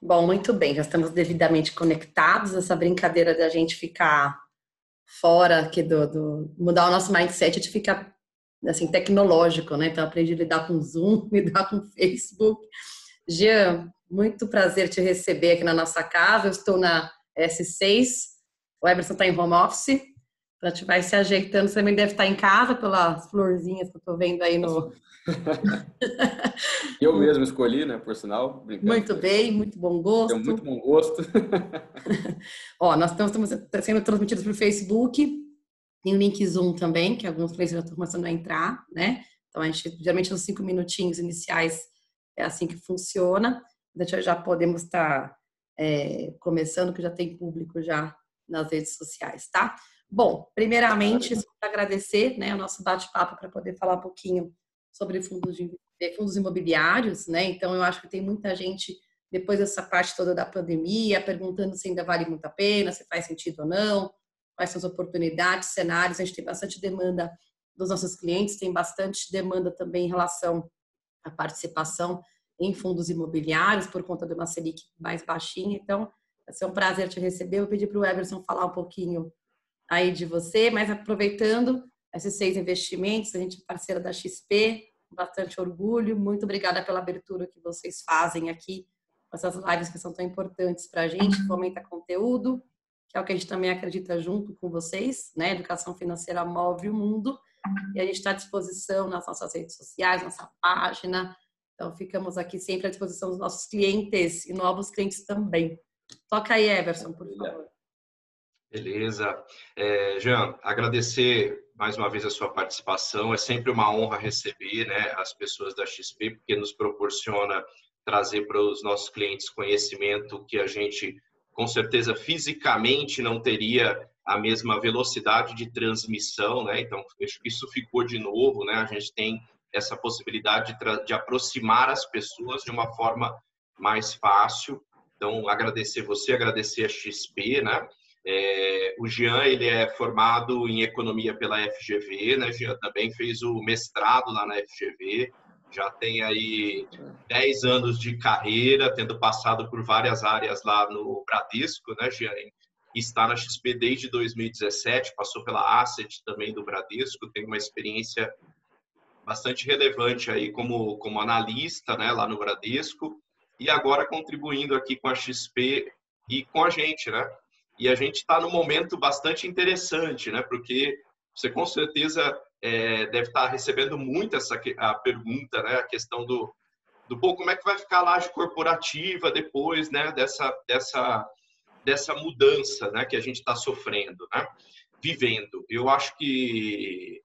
Bom, muito bem, já estamos devidamente conectados. Essa brincadeira da gente ficar fora aqui mudar o nosso mindset de ficar assim tecnológico, né? Então aprendi a lidar com Zoom, lidar com Facebook. Jean, muito prazer te receber aqui na nossa casa. Eu estou na S6, o Emerson está em home office. A gente vai se ajeitando. Você também deve estar em casa pelas florzinhas que eu estou vendo aí no. Eu mesmo escolhi, né, por sinal, brincando Muito com ele. bem, muito bom Tenho muito gosto. bom gosto. Ó, nós estamos sendo transmitidos pelo Facebook, tem o link Zoom também, que alguns players já estão começando a entrar, né? Então, a gente, geralmente, nos 5 minutinhos iniciais é assim que funciona. A gente já podemos estar começando, que já tem público já nas redes sociais, tá? Bom, primeiramente, só para agradecer, né, o nosso bate-papo para poder falar um pouquinho sobre fundos imobiliários, né? Então, eu acho que tem muita gente depois dessa parte toda da pandemia, perguntando se ainda vale muito a pena, se faz sentido ou não, quais são as oportunidades, cenários. A gente tem bastante demanda dos nossos clientes, tem bastante demanda também em relação à participação em fundos imobiliários, por conta de uma Selic mais baixinha. Então, vai ser um prazer te receber. Eu pedi para o Everson falar um pouquinho aí de você, mas aproveitando esses 6 investimentos, a gente é parceira da XP, com bastante orgulho. Muito obrigada pela abertura que vocês fazem aqui essas lives que são tão importantes para a gente, fomenta conteúdo, que é o que a gente também acredita junto com vocês, né? Educação financeira move o mundo, e a gente está à disposição nas nossas redes sociais, nossa página. Então, ficamos aqui sempre à disposição dos nossos clientes e novos clientes também. Toca aí, Everson, por favor. Beleza. Jean, agradecer mais uma vez a sua participação. É sempre uma honra receber, né, as pessoas da XP, porque nos proporciona trazer para os nossos clientes conhecimento que a gente, com certeza, fisicamente não teria a mesma velocidade de transmissão, né? Então, isso ficou de novo, né? A gente tem essa possibilidade de aproximar as pessoas de uma forma mais fácil. Então, agradecer você, agradecer a XP, né? O Jean, ele é formado em economia pela FGV, né? Jean também fez o mestrado lá na FGV, já tem aí 10 anos de carreira, tendo passado por várias áreas lá no Bradesco, né, Jean? Está na XP desde 2017, passou pela Asset também do Bradesco, tem uma experiência bastante relevante aí como analista, né, lá no Bradesco, e agora contribuindo aqui com a XP e com a gente, né? E a gente está num momento bastante interessante, né? Porque você com certeza deve estar recebendo muito a pergunta, né? A questão pô, como é que vai ficar a laje corporativa depois, né? Dessa mudança, né? Que a gente está sofrendo, né? Vivendo. Eu acho que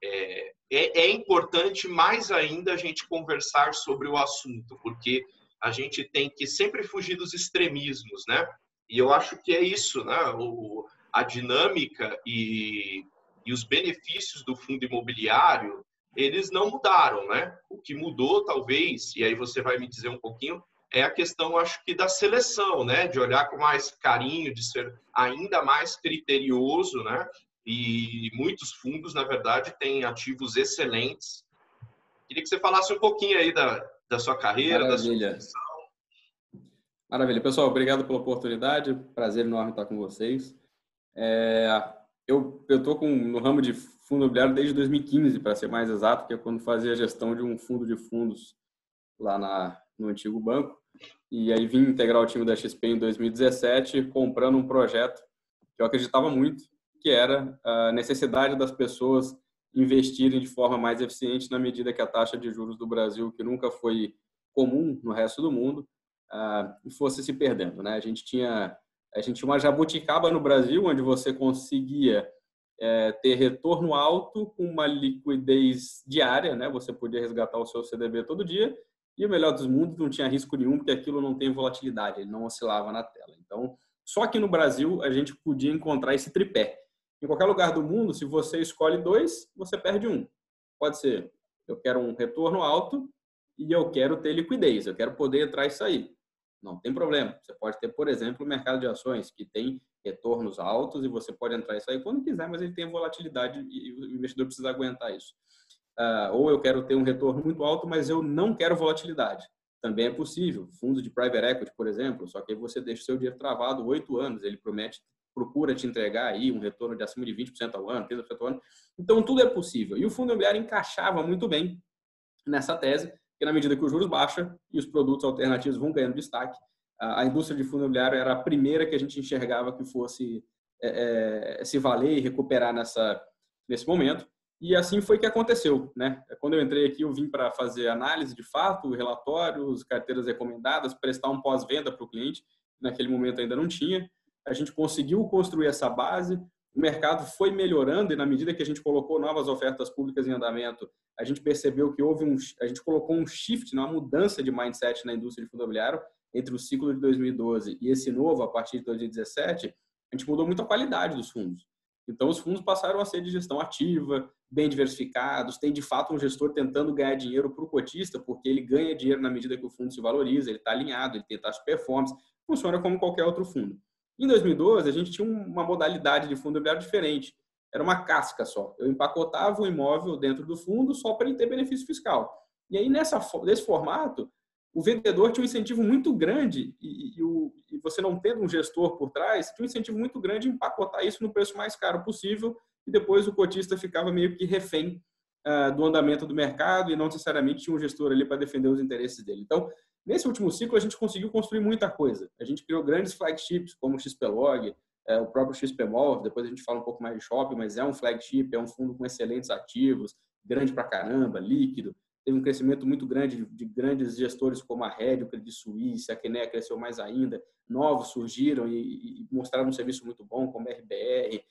é importante mais ainda a gente conversar sobre o assunto, porque a gente tem que sempre fugir dos extremismos, né? E eu acho que é isso, né? A dinâmica e os benefícios do fundo imobiliário, eles não mudaram, né? O que mudou, talvez, e aí você vai me dizer um pouquinho, é a questão, acho que, da seleção, né? De olhar com mais carinho, de ser ainda mais criterioso, né? E muitos fundos, na verdade, têm ativos excelentes. Queria que você falasse um pouquinho aí da sua carreira, da sua Maravilha. profissão. Maravilha. Pessoal, obrigado pela oportunidade. Prazer enorme estar com vocês. Eu estou no ramo de fundo imobiliário desde 2015, para ser mais exato, que é quando fazia a gestão de um fundo de fundos lá no antigo banco. E aí vim integrar o time da XP em 2017, comprando um projeto que eu acreditava muito, que era a necessidade das pessoas investirem de forma mais eficiente na medida que a taxa de juros do Brasil, que nunca foi comum no resto do mundo, fosse se perdendo, né? A gente tinha uma jabuticaba no Brasil, onde você conseguia ter retorno alto com uma liquidez diária, né? Você podia resgatar o seu CDB todo dia, e o melhor dos mundos, não tinha risco nenhum, porque aquilo não tem volatilidade, ele não oscilava na tela. Então, só que no Brasil a gente podia encontrar esse tripé. Em qualquer lugar do mundo, se você escolhe 2, você perde 1. Pode ser, eu quero um retorno alto e eu quero ter liquidez, eu quero poder entrar e sair. Não tem problema. Você pode ter, por exemplo, o mercado de ações, que tem retornos altos e você pode entrar e sair quando quiser, mas ele tem volatilidade e o investidor precisa aguentar isso. Ou eu quero ter um retorno muito alto, mas eu não quero volatilidade. também é possível. Fundo de private equity, por exemplo, só que aí você deixa o seu dinheiro travado 8 anos, ele procura te entregar aí um retorno de acima de 20% ao ano, 30% ao ano. Então, tudo é possível. E o fundo imobiliário encaixava muito bem nessa tese, que na medida que os juros baixam e os produtos alternativos vão ganhando destaque, a indústria de fundo imobiliário era a primeira que a gente enxergava que fosse se valer e recuperar nesse momento. E assim foi que aconteceu, né? Quando eu entrei aqui, eu vim para fazer análise de fato, relatórios, carteiras recomendadas, prestar um pós-venda para o cliente. Naquele momento ainda não tinha. A gente conseguiu construir essa base, o mercado foi melhorando e na medida que a gente colocou novas ofertas públicas em andamento, a gente percebeu que a gente colocou um shift, uma mudança de mindset na indústria de fundo imobiliário entre o ciclo de 2012 e esse novo, a partir de 2017, a gente mudou muito a qualidade dos fundos. Então, os fundos passaram a ser de gestão ativa, bem diversificados, tem de fato um gestor tentando ganhar dinheiro para o cotista, porque ele ganha dinheiro na medida que o fundo se valoriza, ele está alinhado, ele tem taxa de performance, funciona como qualquer outro fundo. Em 2012, a gente tinha uma modalidade de fundo imobiliário diferente, era uma casca só. Eu empacotava o imóvel dentro do fundo só para ele ter benefício fiscal. E aí, nesse formato, o vendedor tinha um incentivo muito grande e você não tendo um gestor por trás, tinha um incentivo muito grande em empacotar isso no preço mais caro possível e depois o cotista ficava meio que refém do andamento do mercado e não necessariamente tinha um gestor ali para defender os interesses dele. Então, nesse último ciclo, a gente conseguiu construir muita coisa. A gente criou grandes flagships, como o XPlog, o próprio XPmall, depois a gente fala um pouco mais de shopping, mas é um flagship, é um fundo com excelentes ativos, grande pra caramba, líquido. Teve um crescimento muito grande de grandes gestores como a Red, o Credit Suisse, a Kinea cresceu mais ainda, novos surgiram e mostraram um serviço muito bom, como a RBR,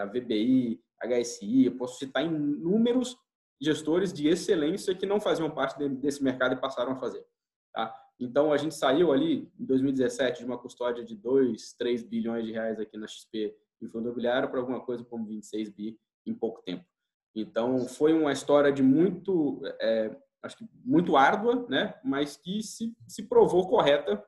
a VBI, HSI. Eu posso citar inúmeros gestores de excelência que não faziam parte desse mercado e passaram a fazer. Tá? Então, a gente saiu ali, em 2017, de uma custódia de 2, 3 bilhões de reais aqui na XP em fundo imobiliário para alguma coisa como 26 bi em pouco tempo. Então, foi uma história de acho que muito árdua, né? Mas que se provou correta,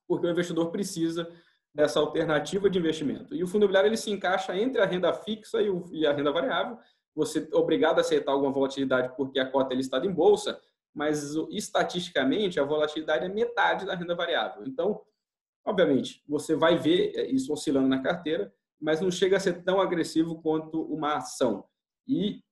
porque o investidor precisa dessa alternativa de investimento. E o fundo imobiliário ele se encaixa entre a renda fixa e a renda variável. Você é obrigado a aceitar alguma volatilidade porque a cota é listada em bolsa, mas estatisticamente a volatilidade é metade da renda variável. Então, obviamente, você vai ver isso oscilando na carteira, mas não chega a ser tão agressivo quanto uma ação. E,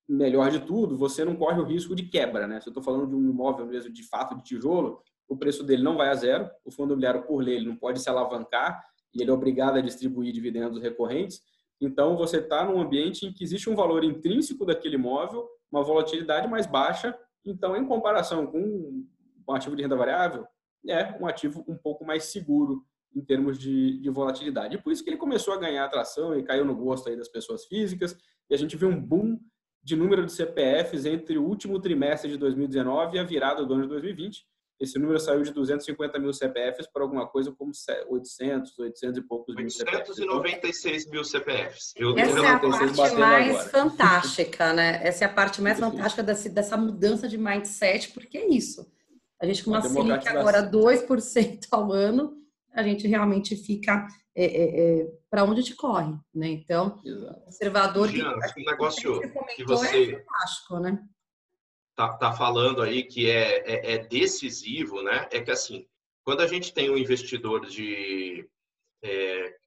melhor de tudo, você não corre o risco de quebra, né? Se eu estou falando de um imóvel mesmo de fato de tijolo, o preço dele não vai a zero, o fundo imobiliário, por lei, ele não pode se alavancar e ele é obrigado a distribuir dividendos recorrentes. Então, você está num ambiente em que existe um valor intrínseco daquele imóvel, uma volatilidade mais baixa. Então, em comparação com um ativo de renda variável, é um ativo um pouco mais seguro em termos de volatilidade. E por isso que ele começou a ganhar atração e caiu no gosto aí das pessoas físicas. E a gente viu um boom de número de CPFs entre o último trimestre de 2019 e a virada do ano de 2020. Esse número saiu de 250 mil CPFs para alguma coisa como 800 e poucos mil CPFs. 896 mil CPFs. Essa é a parte mais fantástica, né? Essa é a parte mais fantástica dessa mudança de mindset, porque é isso. A gente com uma Selic agora 2% ao ano, a gente realmente fica para onde a gente corre, né? Então, exato. Conservador... Jean, um negócio que você... É fantástico, né? Tá falando aí que é decisivo, né? É que assim, quando a gente tem um investidor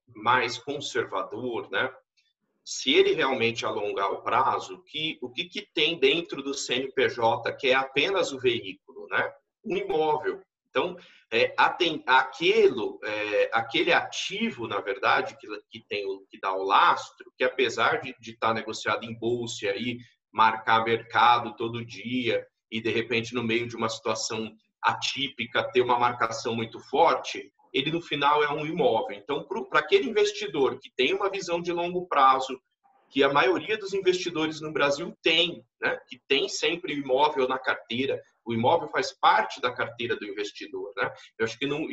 mais conservador, né? Se ele realmente alongar o prazo, o que tem dentro do CNPJ que é apenas o veículo, né? Um imóvel. Então, aquele ativo, na verdade, que dá o lastro, que apesar de estar negociado em bolsa e aí marcar mercado todo dia e, de repente, no meio de uma situação atípica, ter uma marcação muito forte, ele, no final, é um imóvel. Então, para aquele investidor que tem uma visão de longo prazo, que a maioria dos investidores no Brasil tem, né? Que tem sempre imóvel na carteira, o imóvel faz parte da carteira do investidor, né? Eu acho que não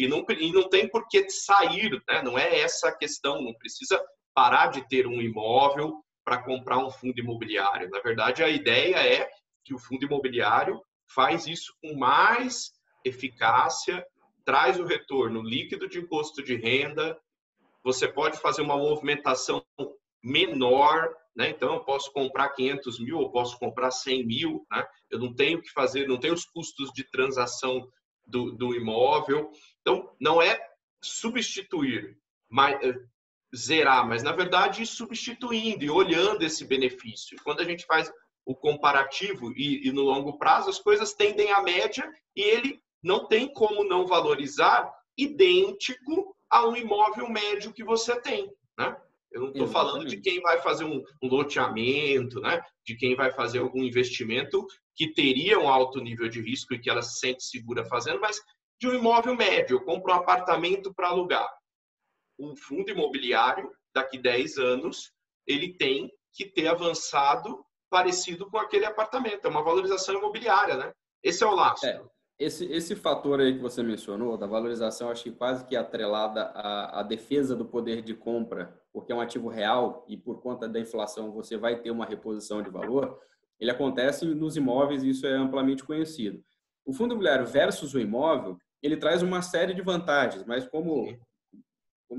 tem por que sair, né? Não é essa a questão, não precisa parar de ter um imóvel para comprar um fundo imobiliário. Na verdade, a ideia é que o fundo imobiliário faz isso com mais eficácia, traz o retorno líquido de imposto de renda, você pode fazer uma movimentação menor, né? Então, eu posso comprar 500 mil, ou posso comprar 100 mil, né? Eu não tenho que fazer, não tenho os custos de transação do imóvel. Então, não é substituir, mas, zerar, mas, na verdade, substituindo e olhando esse benefício. Quando a gente faz o comparativo e no longo prazo, as coisas tendem à média e ele não tem como não valorizar idêntico a um imóvel médio que você tem, né? Eu não estou falando de quem vai fazer um loteamento, né? De quem vai fazer algum investimento que teria um alto nível de risco e que ela se sente segura fazendo, mas de um imóvel médio. Eu compro um apartamento para alugar. Um fundo imobiliário, daqui 10 anos, ele tem que ter avançado parecido com aquele apartamento. É uma valorização imobiliária, né? Esse é o laço. Esse fator aí que você mencionou, da valorização, acho que quase que atrelada à defesa do poder de compra, porque é um ativo real e por conta da inflação você vai ter uma reposição de valor, ele acontece nos imóveis e isso é amplamente conhecido. O fundo imobiliário versus o imóvel, ele traz uma série de vantagens, mas como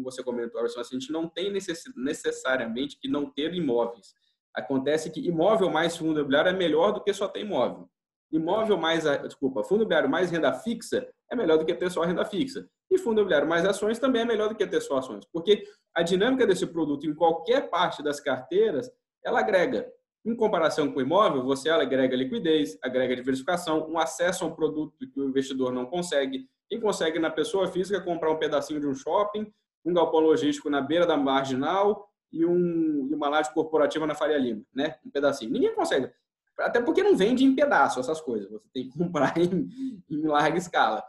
você comentou, a gente não tem necessariamente que não ter imóveis. Acontece que imóvel mais fundo imobiliário é melhor do que só ter imóvel. Fundo imobiliário mais renda fixa é melhor do que ter só renda fixa. E fundo imobiliário mais ações também é melhor do que ter só ações. Porque a dinâmica desse produto em qualquer parte das carteiras, ela agrega. Em comparação com o imóvel, você agrega liquidez, agrega diversificação, um acesso a um produto que o investidor não consegue. Quem consegue na pessoa física comprar um pedacinho de um shopping, um galpão logístico na beira da marginal e uma laje corporativa na Faria Lima, né? Um pedacinho. Ninguém consegue. Até porque não vende em pedaço essas coisas. Você tem que comprar em larga escala.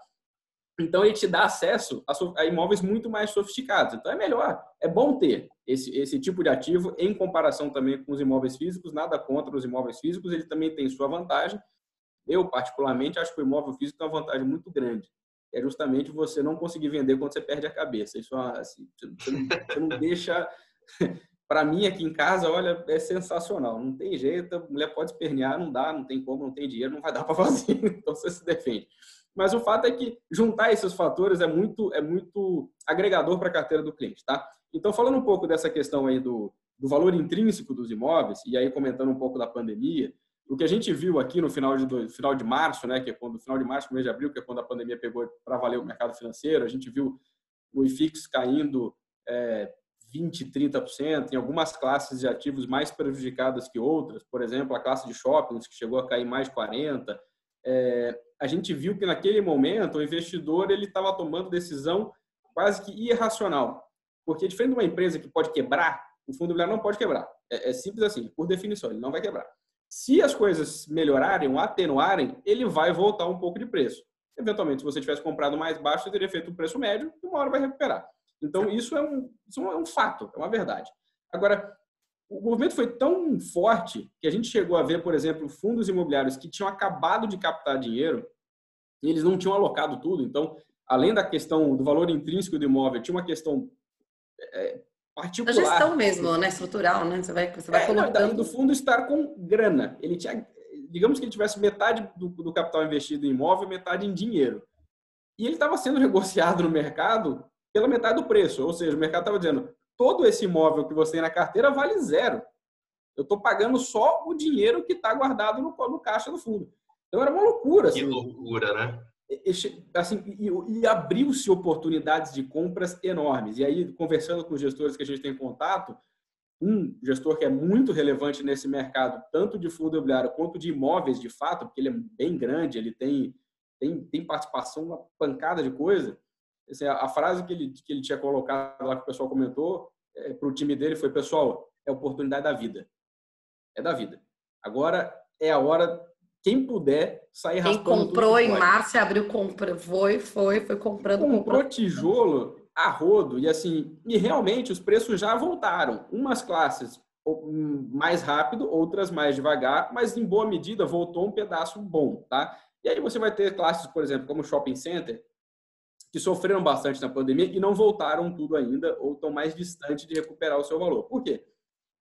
Então, ele te dá acesso a imóveis muito mais sofisticados. Então, é melhor, é bom ter esse tipo de ativo em comparação também com os imóveis físicos. Nada contra os imóveis físicos, ele também tem sua vantagem. Eu, particularmente, acho que o imóvel físico tem uma vantagem muito grande. É justamente você não conseguir vender quando você perde a cabeça. Isso, assim, você não deixa... Para mim, aqui em casa, olha, é sensacional. Não tem jeito, a mulher pode espernear, não dá, não tem como, não tem dinheiro, não vai dar para fazer. Então, você se defende. Mas o fato é que juntar esses fatores é muito agregador para a carteira do cliente, tá? Então, falando um pouco dessa questão aí do valor intrínseco dos imóveis, e aí comentando um pouco da pandemia, o que a gente viu aqui no final de março, né, que é quando final de março, mês de abril, que é quando a pandemia pegou para valer o mercado financeiro, a gente viu o IFIX caindo 20%, 30%, em algumas classes de ativos mais prejudicadas que outras, por exemplo, a classe de shoppings, que chegou a cair mais de 40%. A gente viu que naquele momento o investidor ele estava tomando decisão quase que irracional, porque diferente de uma empresa que pode quebrar, o fundo imobiliário não pode quebrar. É simples assim, por definição, ele não vai quebrar. Se as coisas melhorarem ou atenuarem, ele vai voltar um pouco de preço. Eventualmente, se você tivesse comprado mais baixo, você teria feito um preço médio e uma hora vai recuperar. Então, isso é um fato, é uma verdade. Agora, o movimento foi tão forte que a gente chegou a ver, por exemplo, fundos imobiliários que tinham acabado de captar dinheiro e eles não tinham alocado tudo. Então, além da questão do valor intrínseco do imóvel, tinha uma questão particular. A gestão mesmo, né? Estrutural, né? Você vai colocando... do fundo estar com grana. Ele tinha, digamos que ele tivesse metade do capital investido em imóvel, metade em dinheiro. E ele estava sendo negociado no mercado pela metade do preço. Ou seja, o mercado estava dizendo, todo esse imóvel que você tem na carteira vale zero. Eu estou pagando só o dinheiro que está guardado no caixa do fundo. Então, era uma loucura. Que loucura, né? Assim, e abriu-se oportunidades de compras enormes. E aí, conversando com os gestores que a gente tem contato, um gestor que é muito relevante nesse mercado, tanto de fundo imobiliário quanto de imóveis, de fato, porque ele é bem grande, ele tem participação, uma pancada de coisa. Assim, a frase que ele tinha colocado lá, que o pessoal comentou, para o time dele foi, pessoal, é a oportunidade da vida. É da vida. Agora é a hora, quem puder, sair raspando tudo. Quem comprou em março, abriu, foi comprando. Comprou tijolo a rodo e realmente os preços já voltaram. Umas classes mais rápido, outras mais devagar, mas em boa medida voltou um pedaço bom, tá? E aí você vai ter classes, por exemplo, como o shopping center, que sofreram bastante na pandemia e não voltaram tudo ainda ou estão mais distantes de recuperar o seu valor. Por quê?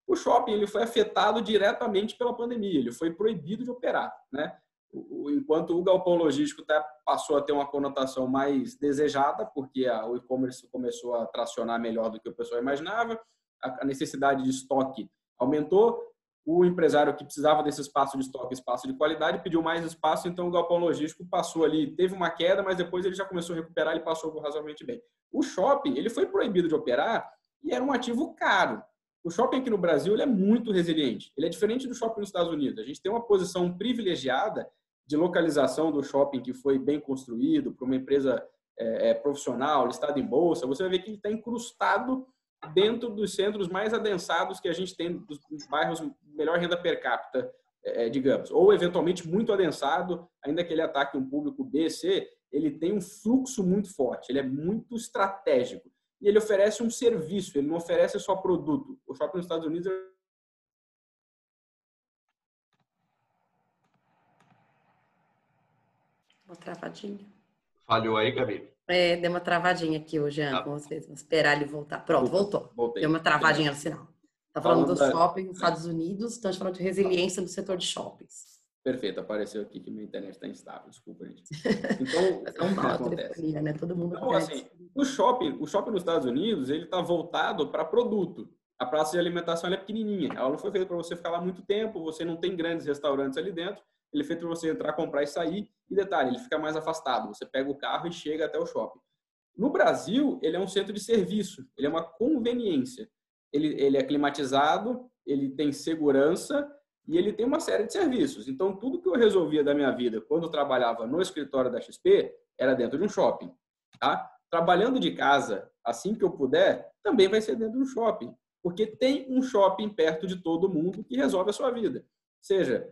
O shopping ele foi afetado diretamente pela pandemia, ele foi proibido de operar, né? Enquanto o galpão logístico passou a ter uma conotação mais desejada, porque o e-commerce começou a tracionar melhor do que o pessoal imaginava, a necessidade de estoque Aumentou, o empresário que precisava desse espaço de estoque, espaço de qualidade, pediu mais espaço, então o galpão logístico passou ali, teve uma queda, mas depois ele já começou a recuperar, ele passou razoavelmente bem. O shopping, ele foi proibido de operar e era um ativo caro. O shopping aqui no Brasil ele é muito resiliente. Ele é diferente do shopping nos Estados Unidos. A gente tem uma posição privilegiada de localização do shopping que foi bem construído por uma empresa profissional, listada em bolsa. Você vai ver que ele está incrustado dentro dos centros mais adensados que a gente tem, dos bairros melhor renda per capita, digamos. Ou, eventualmente, muito adensado, ainda que ele ataque um público B, C, ele tem um fluxo muito forte, ele é muito estratégico. E ele oferece um serviço, ele não oferece só produto. O shopping nos Estados Unidos... Uma travadinha. Falhou aí, Gabi? Deu uma travadinha aqui hoje, Jean, com vocês. Vamos esperar ele voltar. Pronto, voltou. Voltei. Deu uma travadinha no sinal. Está falando do shopping nos Estados Unidos, estamos falando de resiliência no setor de shoppings. Perfeito, apareceu aqui que minha internet está instável, desculpa, gente. Então, é um mal, telefonia, né? Todo mundo então, assim, o shopping nos Estados Unidos, ele está voltado para produto. A praça de alimentação ela é pequenininha, ela não foi feita para você ficar lá muito tempo, você não tem grandes restaurantes ali dentro, ele é feito para você entrar, comprar e sair. E detalhe, ele fica mais afastado, você pega o carro e chega até o shopping. No Brasil, ele é um centro de serviço, ele é uma conveniência. Ele é climatizado, ele tem segurança e ele tem uma série de serviços. Então, tudo que eu resolvia da minha vida quando eu trabalhava no escritório da XP era dentro de um shopping. Tá? Trabalhando de casa, assim que eu puder, também vai ser dentro de um shopping. Porque tem um shopping perto de todo mundo que resolve a sua vida. Seja,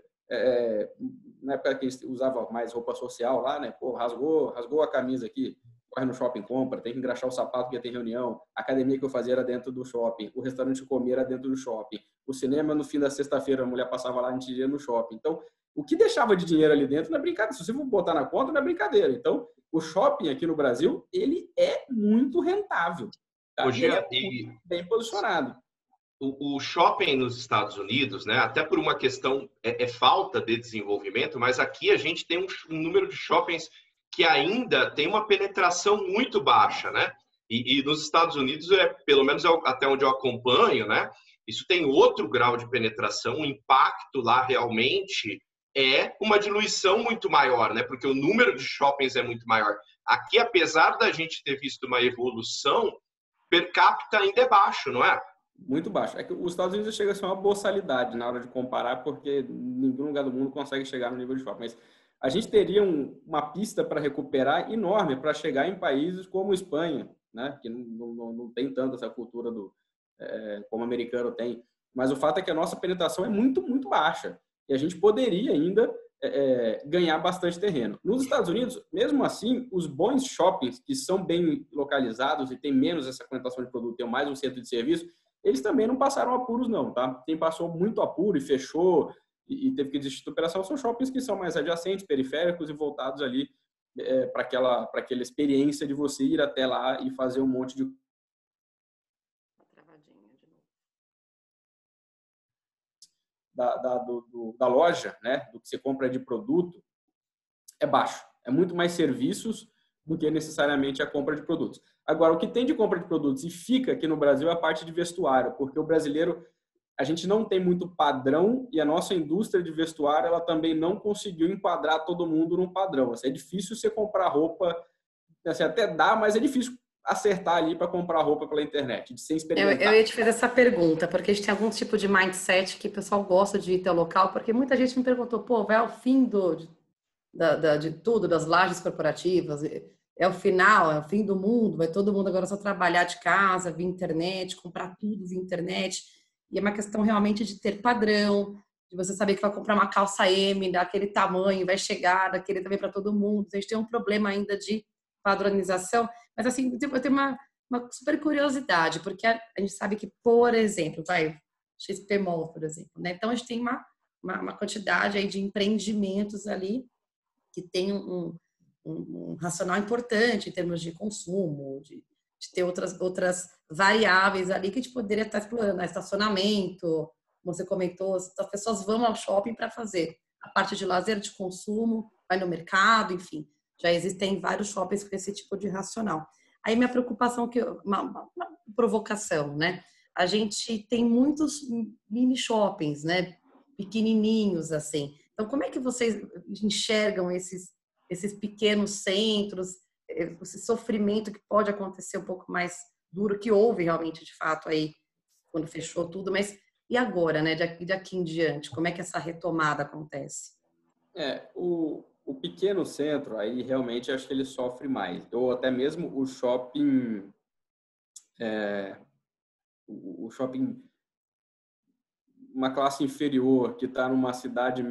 na época que usava mais roupa social lá, né? Pô, rasgou a camisa aqui, corre no shopping, compra, tem que engraxar o sapato porque tem reunião, a academia que eu fazia era dentro do shopping, o restaurante que comer era dentro do shopping, o cinema no fim da sexta-feira, a mulher passava lá, a gente ia no shopping. Então, o que deixava de dinheiro ali dentro não é brincadeira. Se você for botar na conta, não é brincadeira. Então, o shopping aqui no Brasil, ele é muito rentável. Tá? Hoje ele é bem posicionado. O shopping nos Estados Unidos, né, até por uma questão, falta de desenvolvimento, mas aqui a gente tem um número de shoppings que ainda tem uma penetração muito baixa, né? E nos Estados Unidos, pelo menos até onde eu acompanho, né, isso tem outro grau de penetração, o impacto lá realmente é uma diluição muito maior, né? Porque o número de shoppings é muito maior. Aqui, apesar da gente ter visto uma evolução, per capita ainda é baixo, não é? Muito baixo. É que os Estados Unidos chega a ser uma boçalidade na hora de comparar, porque nenhum lugar do mundo consegue chegar no nível de shopping. Mas a gente teria uma pista para recuperar enorme para chegar em países como Espanha, né? Que não tem tanto essa cultura como o americano tem. Mas o fato é que a nossa penetração é muito, muito baixa. E a gente poderia ainda ganhar bastante terreno. Nos Estados Unidos, mesmo assim, os bons shoppings, que são bem localizados e têm menos essa concentração de produto, tem mais um centro de serviço, eles também não passaram apuros, não, tá? Quem passou muito apuro e fechou e teve que desistir da operação são shoppings que são mais adjacentes, periféricos e voltados ali para aquela experiência de você ir até lá e fazer um monte de... Da loja, né? Do que você compra de produto, é baixo. É muito mais serviços do que necessariamente a compra de produtos. Agora, o que tem de compra de produtos e fica aqui no Brasil é a parte de vestuário, porque o brasileiro, a gente não tem muito padrão e a nossa indústria de vestuário, ela também não conseguiu enquadrar todo mundo num padrão. Assim, é difícil você comprar roupa, assim, até dá, mas é difícil acertar ali para comprar roupa pela internet, de sem experimentar. Eu ia te fazer essa pergunta, porque a gente tem algum tipo de mindset que o pessoal gosta de ir até o local, porque muita gente me perguntou, pô, vai ao fim de tudo, das lajes corporativas, é o final, é o fim do mundo, vai todo mundo agora só trabalhar de casa, via internet, comprar tudo via internet, e é uma questão realmente de ter padrão, de você saber que vai comprar uma calça M daquele tamanho, vai chegar daquele também para todo mundo. A gente tem um problema ainda de padronização, mas assim, eu tenho uma super curiosidade, porque a gente sabe que, por exemplo, XP Mall, por exemplo, né? Então a gente tem uma quantidade aí de empreendimentos ali que tem um racional importante em termos de consumo, de ter outras variáveis ali que a gente poderia estar explorando, né? Estacionamento, como você comentou, as pessoas vão ao shopping para fazer a parte de lazer, de consumo, vai no mercado, enfim, já existem vários shoppings com esse tipo de racional. Aí minha preocupação, uma provocação, né? a gente tem muitos mini shoppings, né? Pequenininhos, assim. Então, como é que vocês enxergam esses pequenos centros, esse sofrimento que pode acontecer um pouco mais duro, que houve realmente, de fato, aí, quando fechou tudo, mas e agora, né? Daqui em diante, como é que essa retomada acontece? O pequeno centro, aí realmente acho que ele sofre mais. Ou até mesmo o shopping, o shopping, uma classe inferior, que está numa cidade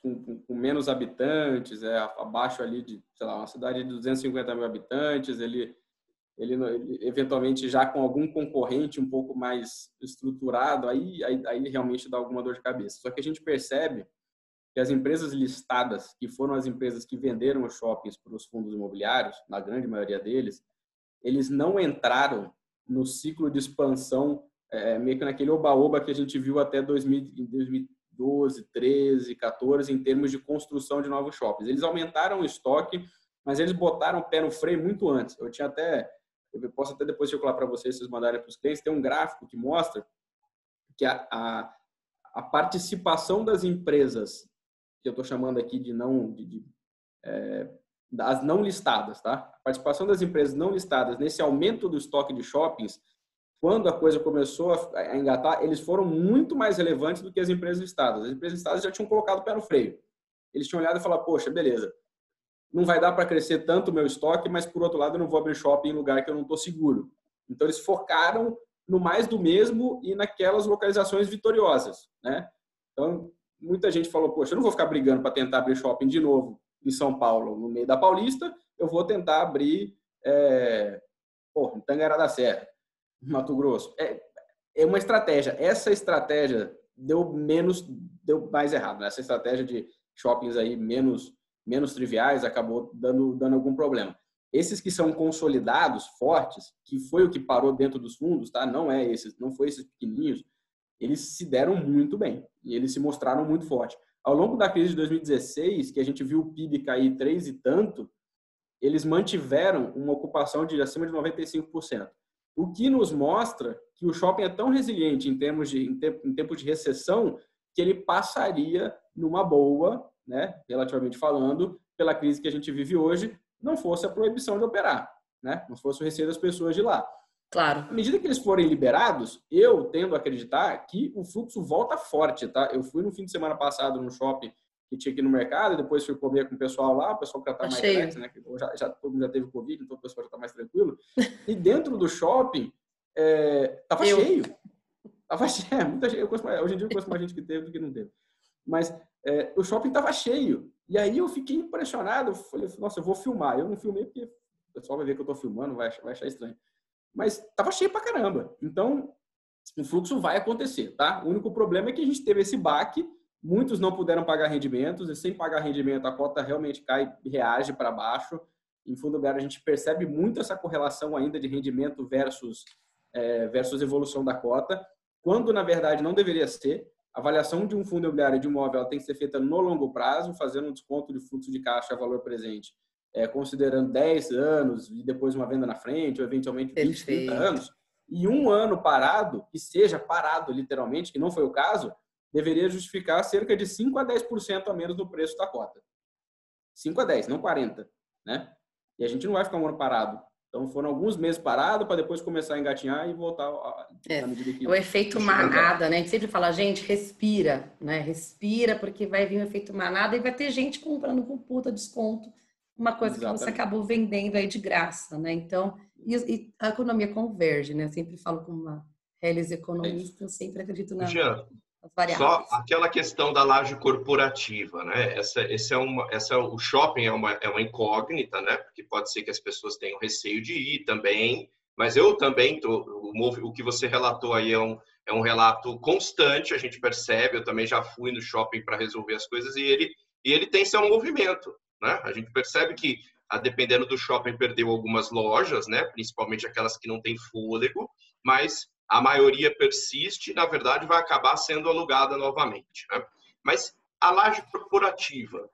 com menos habitantes, abaixo ali de, sei lá, uma cidade de 250 mil habitantes, ele eventualmente já com algum concorrente um pouco mais estruturado, aí realmente dá alguma dor de cabeça. Só que a gente percebe que as empresas listadas, que foram as empresas que venderam os shoppings para os fundos imobiliários, na grande maioria deles, eles não entraram no ciclo de expansão, meio que naquele oba-oba que a gente viu até 2012, 13, 14, em termos de construção de novos shoppings. Eles aumentaram o estoque, mas eles botaram o pé no freio muito antes. Eu posso até depois circular para vocês, se vocês mandarem para os clientes, tem um gráfico que mostra que a participação das empresas, que eu estou chamando aqui das não listadas, tá? A participação das empresas não listadas nesse aumento do estoque de shoppings, quando a coisa começou a engatar, eles foram muito mais relevantes do que as empresas listadas. As empresas listadas já tinham colocado o pé no freio. Eles tinham olhado e falado, poxa, beleza, não vai dar para crescer tanto o meu estoque, mas, por outro lado, eu não vou abrir shopping em lugar que eu não estou seguro. Então, eles focaram no mais do mesmo e naquelas localizações vitoriosas, né? Então, muita gente falou, poxa, eu não vou ficar brigando para tentar abrir shopping de novo em São Paulo, no meio da Paulista, eu vou tentar abrir em Tangará da Serra, Mato Grosso. É uma estratégia. Essa estratégia deu mais errado, né? Essa estratégia de shoppings aí menos triviais acabou dando algum problema. Esses que são consolidados, fortes, que foi o que parou dentro dos fundos, tá? Não foi esses pequenininhos, eles se deram muito bem e eles se mostraram muito fortes. Ao longo da crise de 2016, que a gente viu o PIB cair 3 e tanto, eles mantiveram uma ocupação de acima de 95%. O que nos mostra que o shopping é tão resiliente em tempos de recessão que ele passaria numa boa, né, relativamente falando, pela crise que a gente vive hoje, não fosse a proibição de operar, né? Não fosse o receio das pessoas de lá. Claro. À medida que eles forem liberados, eu tendo a acreditar que o fluxo volta forte, tá? Eu fui no fim de semana passado no shopping que tinha aqui no mercado, e depois fui comer com o pessoal lá, o pessoal que já está mais relax, né? Todo mundo já teve Covid, então o pessoal já está mais tranquilo. E dentro do shopping, estava cheio. Tava cheio, muita gente. Hoje em dia eu conheço mais gente que teve do que não teve. Mas o shopping estava cheio. E aí eu fiquei impressionado. Eu falei, nossa, eu vou filmar. Eu não filmei porque o pessoal vai ver que eu estou filmando, vai achar estranho. Mas estava cheio pra caramba. Então, o fluxo vai acontecer, tá? O único problema é que a gente teve esse baque, muitos não puderam pagar rendimentos, e sem pagar rendimento a cota realmente cai e reage para baixo. Em fundo imobiliário, a gente percebe muito essa correlação ainda de rendimento versus evolução da cota, quando, na verdade, não deveria ser. A avaliação de um fundo imobiliário de imóvel ela tem que ser feita no longo prazo, fazendo um desconto de fluxo de caixa a valor presente, considerando 10 anos e depois uma venda na frente, ou eventualmente 20, 30 anos. E um ano parado, que seja parado literalmente, que não foi o caso, deveria justificar cerca de 5 a 10% a menos no preço da cota. 5 a 10, não 40, né? E a gente não vai ficar um ano parado. Então, foram alguns meses parados para depois começar a engatinhar e voltar na medida que... O efeito manada, né? A gente sempre fala, gente, respira, né? Respira, porque vai vir o efeito manada e vai ter gente comprando com puta desconto uma coisa Exatamente. Que você acabou vendendo aí de graça, né? Então, e a economia converge, né? Eu sempre falo como uma reles economista, eu sempre acredito nas variáveis. Só aquela questão da laje corporativa, né? O shopping é uma incógnita, né? Porque pode ser que as pessoas tenham receio de ir também, mas eu também o que você relatou aí é um relato constante, a gente percebe, eu também já fui no shopping para resolver as coisas e ele tem seu movimento, né? A gente percebe que, dependendo do shopping, perdeu algumas lojas, né? Principalmente aquelas que não têm fôlego, mas a maioria persiste, na verdade, vai acabar sendo alugada novamente, né? Mas a laje corporativa,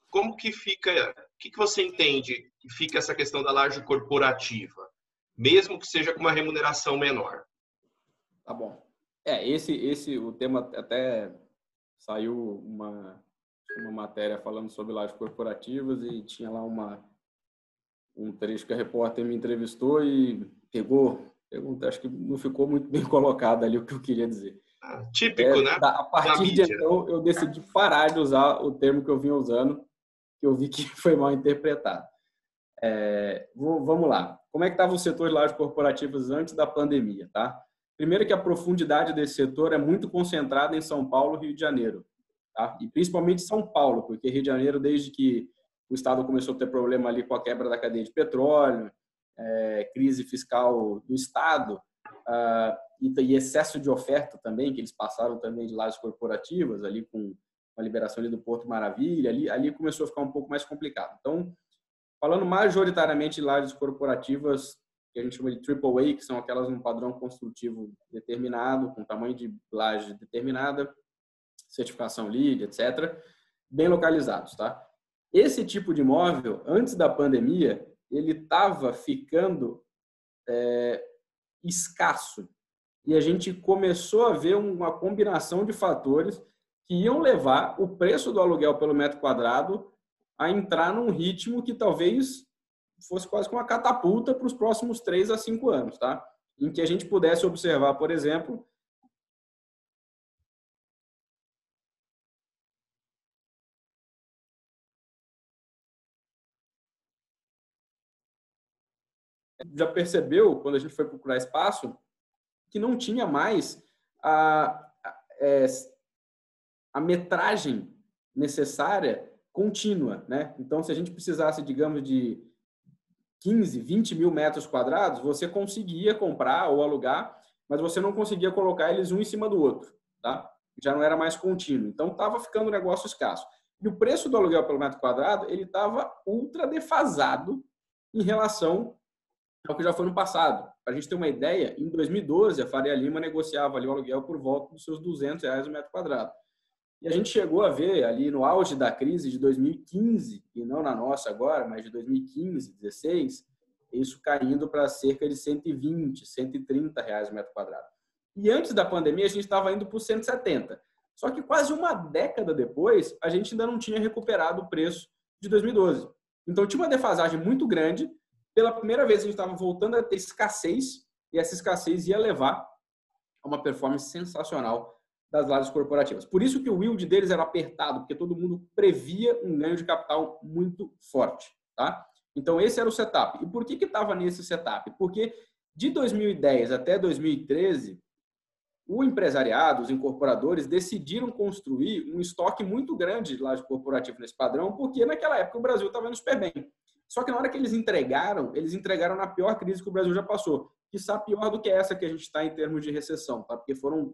como que fica? O que você entende que fica essa questão da laje corporativa, mesmo que seja com uma remuneração menor? Tá bom. O tema até saiu uma matéria falando sobre lajes corporativas e tinha lá um trecho que a repórter me entrevistou e acho que não ficou muito bem colocado ali o que eu queria dizer. Típico, né? A partir de então, eu decidi parar de usar o termo que eu vinha usando, que eu vi que foi mal interpretado. Vamos lá. Como é que estava o setor de lajes corporativas antes da pandemia, tá? Primeiro que a profundidade desse setor é muito concentrada em São Paulo e Rio de Janeiro, tá? E principalmente São Paulo, porque Rio de Janeiro, desde que o Estado começou a ter problema ali com a quebra da cadeia de petróleo, crise fiscal do Estado, e excesso de oferta também, que eles passaram também de lajes corporativas, ali com a liberação ali do Porto Maravilha, ali começou a ficar um pouco mais complicado. Então, falando majoritariamente de lajes corporativas, que a gente chama de AAA, que são aquelas num padrão construtivo determinado, com tamanho de laje determinada, certificação LEED, etc., bem localizados, tá? Esse tipo de imóvel, antes da pandemia, ele estava ficando escasso. E a gente começou a ver uma combinação de fatores que iam levar o preço do aluguel pelo metro quadrado a entrar num ritmo que talvez fosse quase como uma catapulta para os próximos 3 a 5 anos, tá? Em que a gente pudesse observar, por exemplo, já percebeu, quando a gente foi procurar espaço, que não tinha mais a metragem necessária contínua, né? Então, se a gente precisasse, digamos, de 15, 20 mil metros quadrados, você conseguia comprar ou alugar, mas você não conseguia colocar eles um em cima do outro, tá? Já não era mais contínuo. Então, estava ficando um negócio escasso. E o preço do aluguel pelo metro quadrado, ele estava ultra defasado em relação ao que já foi no passado. Para a gente ter uma ideia, em 2012, a Faria Lima negociava ali o aluguel por volta dos seus R$200 o metro quadrado. E a gente chegou a ver ali no auge da crise de 2015, e não na nossa agora, mas de 2015, 2016, isso caindo para cerca de 120, R$130 o metro quadrado. E antes da pandemia, a gente estava indo por 170. Só que quase uma década depois, a gente ainda não tinha recuperado o preço de 2012. Então, tinha uma defasagem muito grande. Pela primeira vez, a gente estava voltando a ter escassez, e essa escassez ia levar a uma performance sensacional das lajes corporativas. Por isso que o yield deles era apertado, porque todo mundo previa um ganho de capital muito forte, tá? Então, esse era o setup. E por que estava nesse setup? Porque de 2010 até 2013, o empresariado, os incorporadores, decidiram construir um estoque muito grande de laje corporativa nesse padrão, porque naquela época o Brasil estava indo super bem. Só que na hora que eles entregaram na pior crise que o Brasil já passou, que está pior do que essa que a gente está em termos de recessão, tá? Porque foram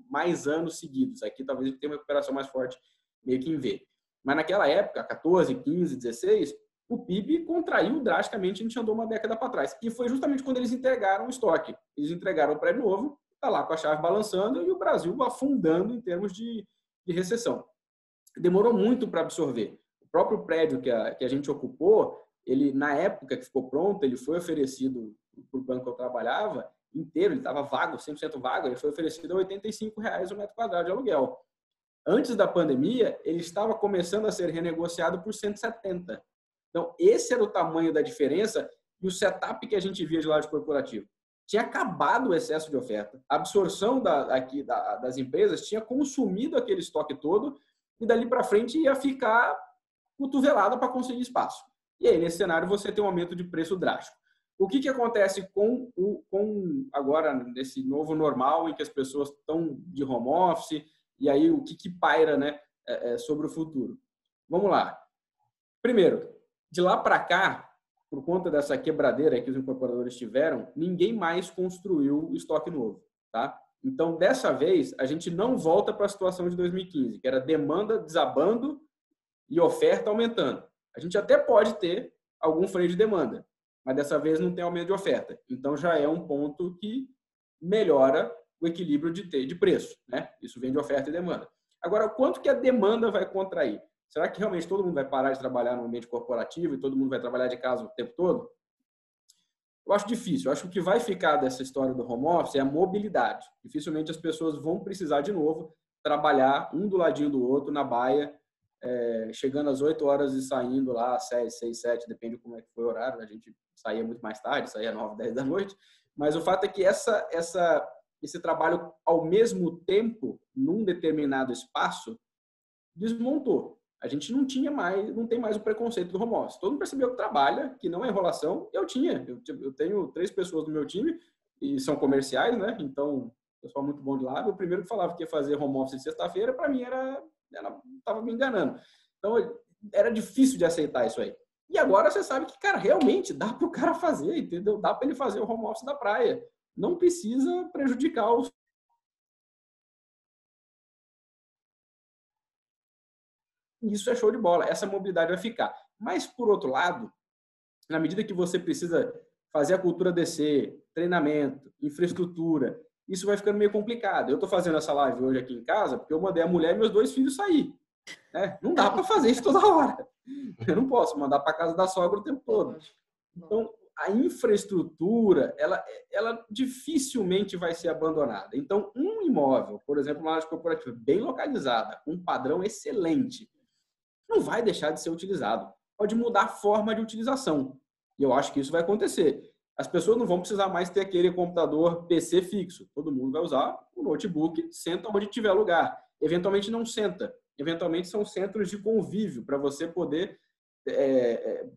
mais anos seguidos. Aqui talvez tenha uma recuperação mais forte, meio que em V. Mas naquela época, 14, 15, 16, o PIB contraiu drasticamente, a gente andou uma década para trás. E foi justamente quando eles entregaram o estoque. Eles entregaram o prédio novo, está lá com a chave balançando e o Brasil afundando em termos de recessão. Demorou muito para absorver. O próprio prédio que a gente ocupou, ele, na época que ficou pronto, ele foi oferecido para o banco que eu trabalhava inteiro, ele estava vago, 100% vago, ele foi oferecido a R$85 o metro quadrado de aluguel. Antes da pandemia, ele estava começando a ser renegociado por 170. Então, esse era o tamanho da diferença e o setup que a gente via de laje corporativo. Tinha acabado o excesso de oferta, a absorção das empresas tinha consumido aquele estoque todo e dali para frente ia ficar cotovelada para conseguir espaço. E aí, nesse cenário, você tem um aumento de preço drástico. O que acontece com agora, nesse novo normal, em que as pessoas estão de home office, e aí o que paira, né, sobre o futuro? Vamos lá. Primeiro, de lá para cá, por conta dessa quebradeira que os incorporadores tiveram, ninguém mais construiu estoque novo, tá? Então, dessa vez, a gente não volta para a situação de 2015, que era demanda desabando e oferta aumentando. A gente até pode ter algum freio de demanda, mas dessa vez não tem aumento de oferta. Então, já é um ponto que melhora o equilíbrio de preço, né? Isso vem de oferta e demanda. Agora, quanto que a demanda vai contrair? Será que realmente todo mundo vai parar de trabalhar no ambiente corporativo e todo mundo vai trabalhar de casa o tempo todo? Eu acho difícil. Eu acho que o que vai ficar dessa história do home office é a mobilidade. Dificilmente as pessoas vão precisar de novo trabalhar um do ladinho do outro na baia, chegando às 8 horas e saindo lá às 6, 7, depende de como é que foi o horário. A gente saía muito mais tarde, saía às 9, 10 da noite. Mas o fato é que esse trabalho ao mesmo tempo, num determinado espaço, desmontou. A gente não tem mais o preconceito do home office. Todo mundo percebeu que trabalha, que não é enrolação. Eu tenho 3 pessoas no meu time e são comerciais, né? Então, pessoal muito bom de lá. O primeiro que falava que ia fazer home office de sexta-feira, para mim estava me enganando. Então, era difícil de aceitar isso aí. E agora você sabe que, cara, realmente dá para o cara fazer, entendeu? Dá para ele fazer o home office da praia. Não precisa prejudicar os... Isso é show de bola. Essa mobilidade vai ficar. Mas, por outro lado, na medida que você precisa fazer a cultura descer, treinamento, infraestrutura, isso vai ficando meio complicado. Eu estou fazendo essa live hoje aqui em casa porque eu mandei a mulher e meus 2 filhos sair. Né? Não dá para fazer isso toda hora. Eu não posso mandar para casa da sogra o tempo todo. Então, a infraestrutura, ela dificilmente vai ser abandonada. Então, um imóvel, por exemplo, uma área corporativa bem localizada, com um padrão excelente, não vai deixar de ser utilizado. Pode mudar a forma de utilização. E eu acho que isso vai acontecer. As pessoas não vão precisar mais ter aquele computador PC fixo. Todo mundo vai usar o notebook, senta onde tiver lugar. Eventualmente não senta. Eventualmente são centros de convívio para você poder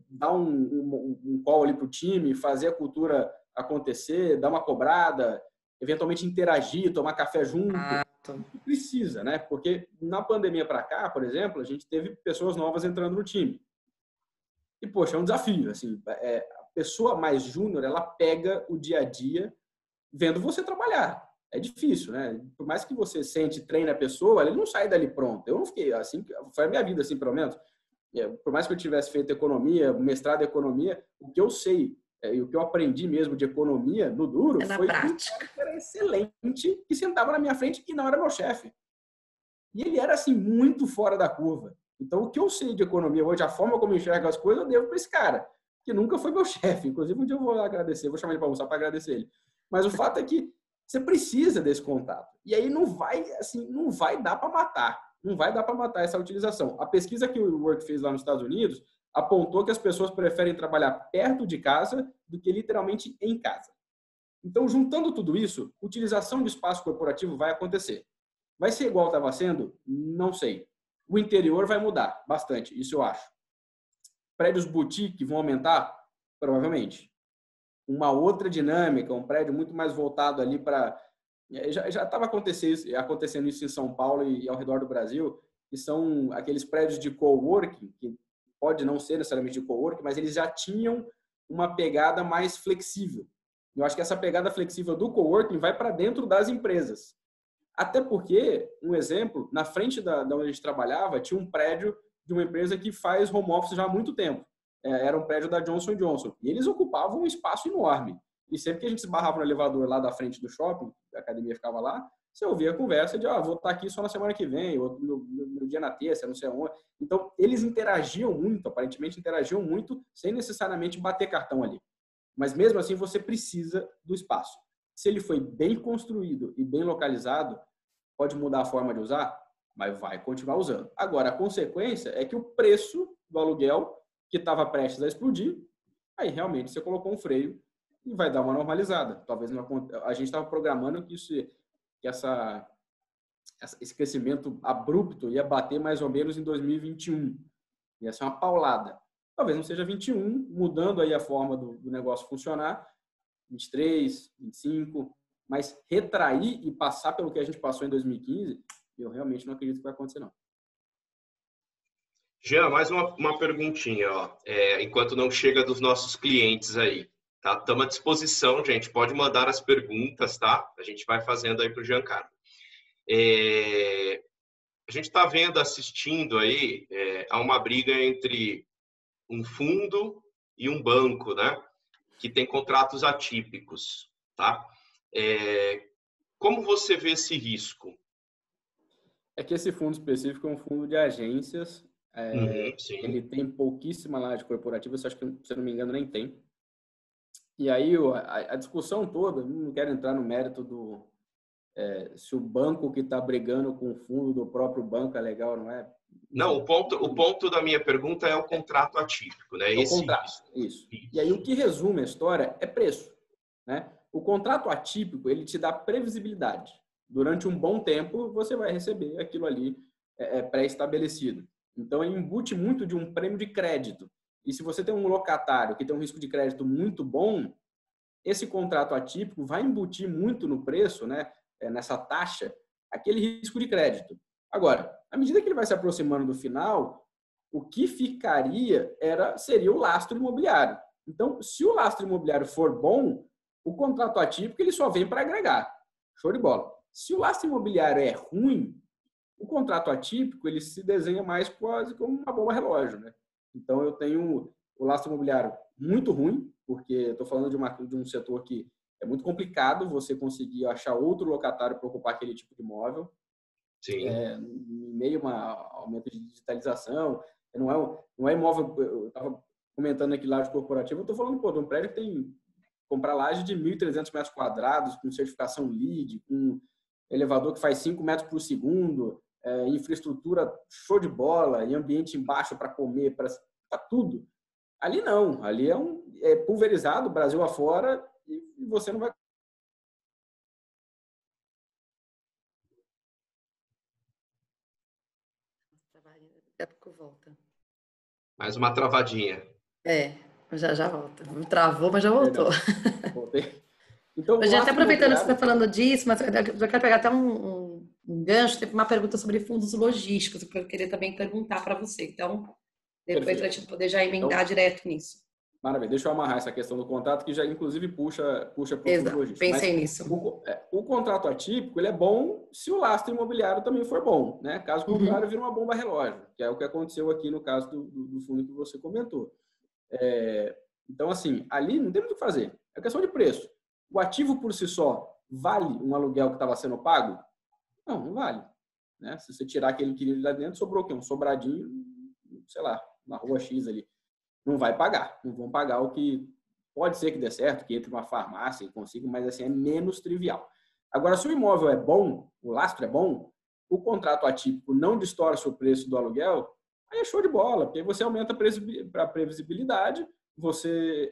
dar um call ali para o time, fazer a cultura acontecer, dar uma cobrada, eventualmente interagir, tomar café junto. Precisa, né? Porque na pandemia para cá, por exemplo, a gente teve pessoas novas entrando no time. E, poxa, é um desafio. Assim, a pessoa mais júnior, ela pega o dia a dia vendo você trabalhar. É difícil, né? Por mais que você sente, treine a pessoa, ele não sai dali pronto. Eu não fiquei assim, foi a minha vida assim, pelo menos. Por mais que eu tivesse feito economia, mestrado em economia, o que eu sei e o que eu aprendi mesmo de economia no duro foi prática. Que era excelente e sentava na minha frente e não era meu chefe. E ele era assim muito fora da curva. Então, o que eu sei de economia hoje, a forma como eu enxergo as coisas, eu devo para esse cara, que nunca foi meu chefe. Inclusive, um dia eu vou agradecer, vou chamar ele para almoçar para agradecer ele. Mas o fato é que você precisa desse contato. E aí não vai dar para matar. Não vai dar para matar essa utilização. A pesquisa que o Work fez lá nos Estados Unidos apontou que as pessoas preferem trabalhar perto de casa do que literalmente em casa. Então, juntando tudo isso, utilização de espaço corporativo vai acontecer. Vai ser igual estava sendo? Não sei. O interior vai mudar bastante, isso eu acho. Prédios boutique vão aumentar? Provavelmente. Uma outra dinâmica, um prédio muito mais voltado ali para... Já estava acontecendo isso em São Paulo e ao redor do Brasil, que são aqueles prédios de coworking, que pode não ser necessariamente de coworking, mas eles já tinham uma pegada mais flexível. Eu acho que essa pegada flexível do coworking vai para dentro das empresas. Até porque, um exemplo, na frente da onde a gente trabalhava, tinha um prédio de uma empresa que faz home office já há muito tempo. Era um prédio da Johnson & Johnson. E eles ocupavam um espaço enorme. E sempre que a gente se barrava no elevador lá da frente do shopping, a academia ficava lá, você ouvia a conversa de, vou estar aqui só na semana que vem, ou no dia na terça, não sei aonde. Então, eles interagiam muito, aparentemente interagiam muito, sem necessariamente bater cartão ali. Mas mesmo assim, você precisa do espaço. Se ele foi bem construído e bem localizado, pode mudar a forma de usar, mas vai continuar usando. Agora, a consequência é que o preço do aluguel, que estava prestes a explodir, aí realmente você colocou um freio e vai dar uma normalizada. Talvez a gente estava programando que esse crescimento abrupto ia bater mais ou menos em 2021. Ia ser uma paulada. Talvez não seja 21, mudando aí a forma do negócio funcionar, 23, 25, mas retrair e passar pelo que a gente passou em 2015, eu realmente não acredito que vai acontecer, não. Jean, mais uma perguntinha, enquanto não chega dos nossos clientes aí. Tá? Estamos à disposição, gente. Pode mandar as perguntas, tá? A gente vai fazendo aí para o Giancarlo. A gente está assistindo aí a uma briga entre um fundo e um banco, né? Que tem contratos atípicos, tá? Como você vê esse risco? É que esse fundo específico é um fundo de agências. Sim. Ele tem pouquíssima laje corporativa, acho que, se eu não me engano, nem tem. E aí a discussão toda, não quero entrar no mérito se o banco que está brigando com o fundo do próprio banco é legal, não é? Não, o ponto da minha pergunta é o contrato atípico, né? É o contrato, isso. E aí o que resume a história é preço, né? O contrato atípico, ele te dá previsibilidade. Durante um bom tempo, você vai receber aquilo ali pré-estabelecido. Então, ele embute muito de um prêmio de crédito. E se você tem um locatário que tem um risco de crédito muito bom, esse contrato atípico vai embutir muito no preço, né? Nessa taxa, aquele risco de crédito. Agora, à medida que ele vai se aproximando do final, o que ficaria seria o lastro imobiliário. Então, se o lastro imobiliário for bom, o contrato atípico ele só vem para agregar. Show de bola. Se o lastro imobiliário é ruim, o contrato atípico ele se desenha mais quase como uma bomba relógio, né? Então, eu tenho o lastro imobiliário muito ruim, porque estou falando de um setor que é muito complicado você conseguir achar outro locatário para ocupar aquele tipo de imóvel. Sim. Em meio a um aumento de digitalização, não é imóvel. Eu estava comentando aqui laje corporativa, eu estou falando de um prédio que tem comprar laje de 1.300 metros quadrados, com certificação LEED, com elevador que faz 5 metros por segundo, infraestrutura show de bola, e ambiente embaixo para comer, para tudo. Ali não, ali é pulverizado, Brasil afora, e você não vai. Daqui a pouco volta. Mais uma travadinha. Já volta. Travou, mas já voltou. Voltei. Então, Mas já até aproveitando que você está falando disso, mas eu já quero pegar até um gancho, teve uma pergunta sobre fundos logísticos, que eu queria também perguntar para você. Então, depois a gente poder já emendar direto nisso. Maravilha, deixa eu amarrar essa questão do contrato, que já inclusive puxa para o fundo logístico. Pensei nisso. O contrato atípico ele é bom se o lastro imobiliário também for bom, né? Caso contrário, vira uma bomba relógio, que é o que aconteceu aqui no caso do fundo que você comentou. Então, assim, ali não tem muito o que fazer. É questão de preço. O ativo por si só vale um aluguel que estava sendo pago? Não vale. Né? Se você tirar aquele inquilino lá dentro, sobrou o quê? Um sobradinho, sei lá, na rua X ali. Não vai pagar. Não vão pagar o que pode ser que dê certo, que entre uma farmácia e consiga, mas assim, é menos trivial. Agora, se o imóvel é bom, o lastro é bom, o contrato atípico não distorce o preço do aluguel, aí é show de bola, porque você aumenta a previsibilidade, você,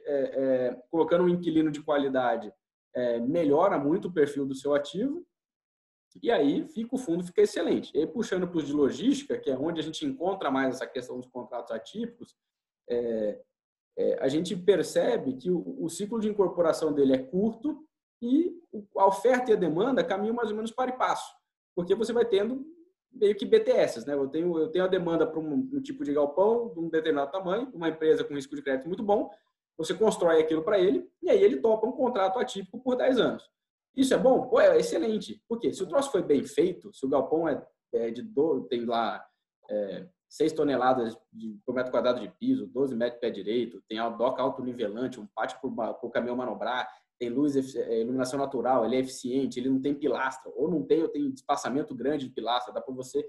colocando um inquilino de qualidade, melhora muito o perfil do seu ativo, e aí o fundo fica excelente. E aí, puxando para os de logística, que é onde a gente encontra mais essa questão dos contratos atípicos, a gente percebe que o ciclo de incorporação dele é curto e a oferta e a demanda caminham mais ou menos para e passo, porque você vai tendo meio que BTS, né? Eu tenho a demanda para um tipo de galpão de um determinado tamanho, uma empresa com risco de crédito muito bom, você constrói aquilo para ele e aí ele topa um contrato atípico por 10 anos. Isso é bom? Pô, é excelente. Por quê? Se o troço foi bem feito, se o galpão tem lá 6 toneladas por metro quadrado de piso, 12 metros de pé direito, tem a doca autonivelante, um pátio para o caminhão manobrar, tem luz, iluminação natural, ele é eficiente, ele não tem pilastra, ou tem espaçamento grande de pilastra, dá para você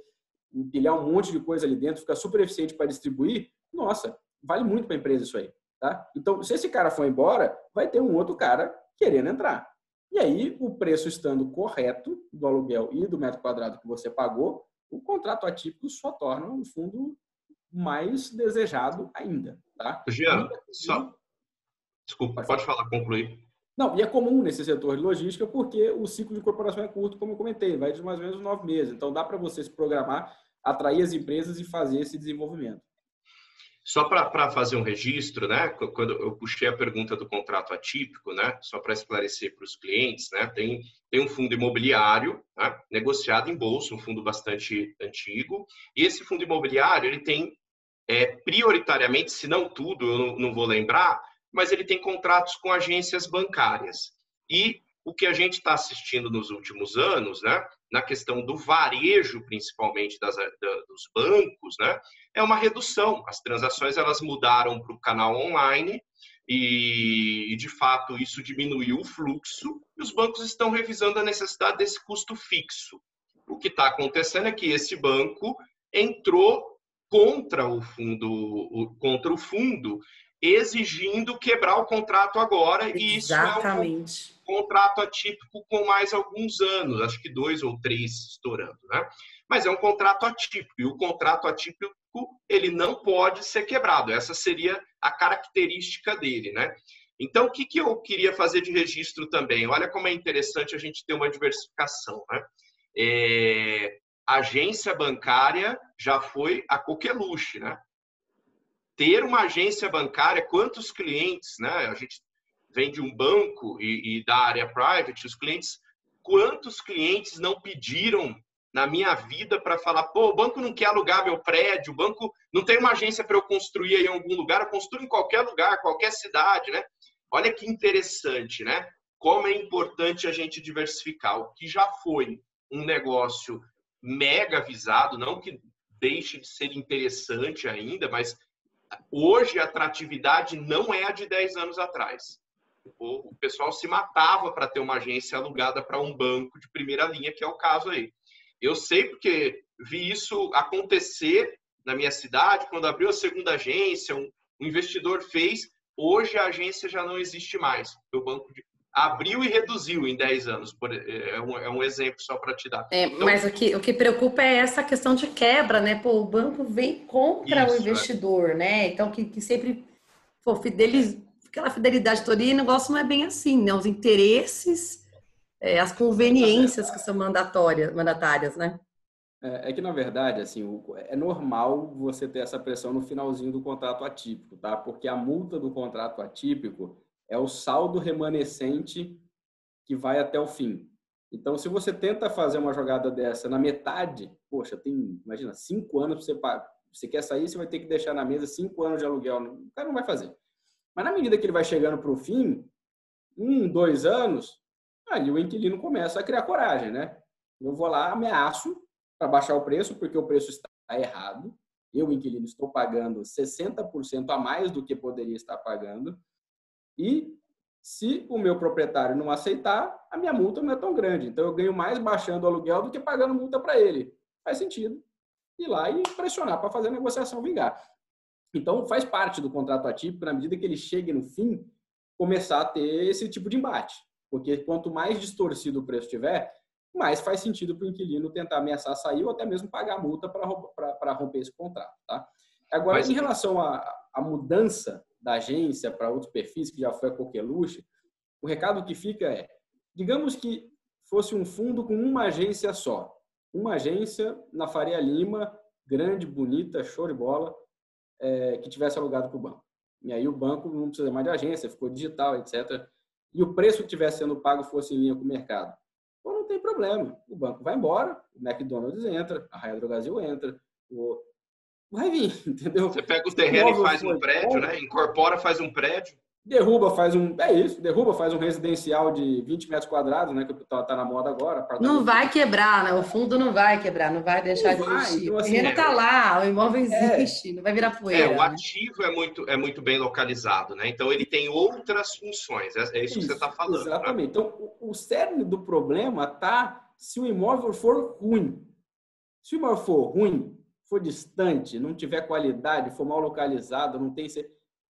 empilhar um monte de coisa ali dentro, fica super eficiente para distribuir. Nossa, vale muito para a empresa isso aí. Tá? Então, se esse cara for embora, vai ter um outro cara querendo entrar. E aí, o preço estando correto do aluguel e do metro quadrado que você pagou, o contrato atípico só torna um fundo mais desejado ainda. Tá? Jean, desculpa, pode falar, concluir. Não, e é comum nesse setor de logística porque o ciclo de incorporação é curto, como eu comentei, vai de mais ou menos 9 meses. Então, dá para você se programar, atrair as empresas e fazer esse desenvolvimento. Só para fazer um registro, né? Quando eu puxei a pergunta do contrato atípico, né? Só para esclarecer para os clientes, né? Tem um fundo imobiliário, né? Negociado em bolsa, um fundo bastante antigo. E esse fundo imobiliário ele tem prioritariamente, se não tudo, eu não vou lembrar, mas ele tem contratos com agências bancárias. E o que a gente está assistindo nos últimos anos, né, na questão do varejo, principalmente dos bancos, né, é uma redução. As transações elas mudaram para o canal online e, de fato, isso diminuiu o fluxo e os bancos estão revisando a necessidade desse custo fixo. O que está acontecendo é que esse banco entrou contra o fundo exigindo quebrar o contrato agora, e isso é Exatamente. um contrato atípico com mais alguns anos, acho que 2 ou 3 estourando, né? Mas é um contrato atípico, e o contrato atípico ele não pode ser quebrado, essa seria a característica dele, né? Então, o que eu queria fazer de registro também? Olha como é interessante a gente ter uma diversificação, né? Agência bancária já foi a coqueluche, né? Ter uma agência bancária, quantos clientes, né? A gente vem de um banco e da área private, os clientes, quantos clientes não pediram na minha vida para falar, pô, o banco não quer alugar meu prédio, o banco não tem uma agência para eu construir aí em algum lugar, eu construo em qualquer lugar, qualquer cidade, né? Olha que interessante, né? Como é importante a gente diversificar. O que já foi um negócio mega visado, não que deixe de ser interessante ainda, mas hoje a atratividade não é a de 10 anos atrás. O pessoal se matava para ter uma agência alugada para um banco de primeira linha, que é o caso aí. Eu sei porque vi isso acontecer na minha cidade, quando abriu a segunda agência, um investidor fez, hoje a agência já não existe mais. O banco abriu e reduziu em 10 anos. É um exemplo só para te dar. Então, mas o que preocupa é essa questão de quebra, né? Pô, o banco vem contra o investidor, né? Então, que sempre aquela fidelidade toda, e o negócio não é bem assim, né? Os interesses, as conveniências que são mandatárias, né? É que, na verdade, assim, é normal você ter essa pressão no finalzinho do contrato atípico, tá? Porque a multa do contrato atípico é o saldo remanescente que vai até o fim. Então, se você tenta fazer uma jogada dessa na metade, poxa, imagina, 5 anos para você pagar. Você quer sair, você vai ter que deixar na mesa 5 anos de aluguel. O cara não vai fazer. Mas na medida que ele vai chegando para o fim, 1, 2 anos, aí o inquilino começa a criar coragem, né? Eu vou lá, ameaço para baixar o preço, porque o preço está errado. Eu, inquilino, estou pagando 60% a mais do que poderia estar pagando. E se o meu proprietário não aceitar, a minha multa não é tão grande. Então, eu ganho mais baixando o aluguel do que pagando multa para ele. Faz sentido ir lá e pressionar para fazer a negociação vingar. Então, faz parte do contrato atípico, na medida que ele chegue no fim, começar a ter esse tipo de embate. Porque quanto mais distorcido o preço tiver, mais faz sentido para o inquilino tentar ameaçar sair ou até mesmo pagar a multa para romper esse contrato. Tá? Agora, em relação à mudança da agência para outros perfis, que já foi a coqueluche, o recado que fica é, digamos que fosse um fundo com uma agência só. Uma agência na Faria Lima, grande, bonita, show de bola, que tivesse alugado para o banco. E aí o banco não precisa mais de agência, ficou digital, etc. E o preço que estivesse sendo pago fosse em linha com o mercado. Então não tem problema. O banco vai embora, o McDonald's entra, a Raia Drogasil entra, vai vir, entendeu? Você pega o terreno e faz um prédio, né? Incorpora, faz um prédio. Derruba, faz um residencial de 20 metros quadrados, né? Que tá na moda agora. Não vai quebrar, né? O fundo não vai quebrar, não vai deixar de existir. Então, assim, o terreno tá lá, o imóvel existe, não vai virar poeira. O ativo é muito bem localizado, né? Então, ele tem outras funções. É isso que você está falando. Exatamente. Né? Então, o cerne do problema tá se o imóvel for ruim. Se o imóvel for ruim, for distante, não tiver qualidade, for mal localizado, não tem...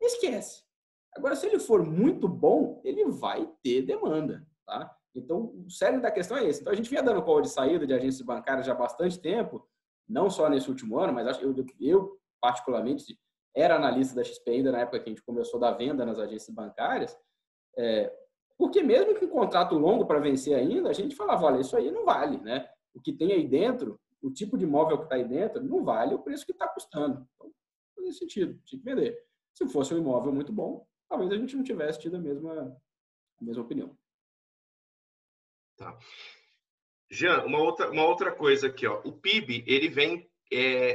Esquece. Agora, se ele for muito bom, ele vai ter demanda, tá? Então, o cerne da questão é esse. Então, a gente vinha dando call de saída de agências bancárias já há bastante tempo, não só nesse último ano, mas eu particularmente, era analista da XP ainda na época que a gente começou a dar venda nas agências bancárias, porque mesmo com um contrato longo para vencer ainda, a gente falava, olha, isso aí não vale, né? O que tem aí dentro, o tipo de imóvel que está aí dentro, não vale o preço que está custando. Então, não faz sentido, tinha que vender. Se fosse um imóvel muito bom, talvez a gente não tivesse tido a mesma opinião. Tá. Jean, uma outra coisa aqui, ó. O PIB, ele vem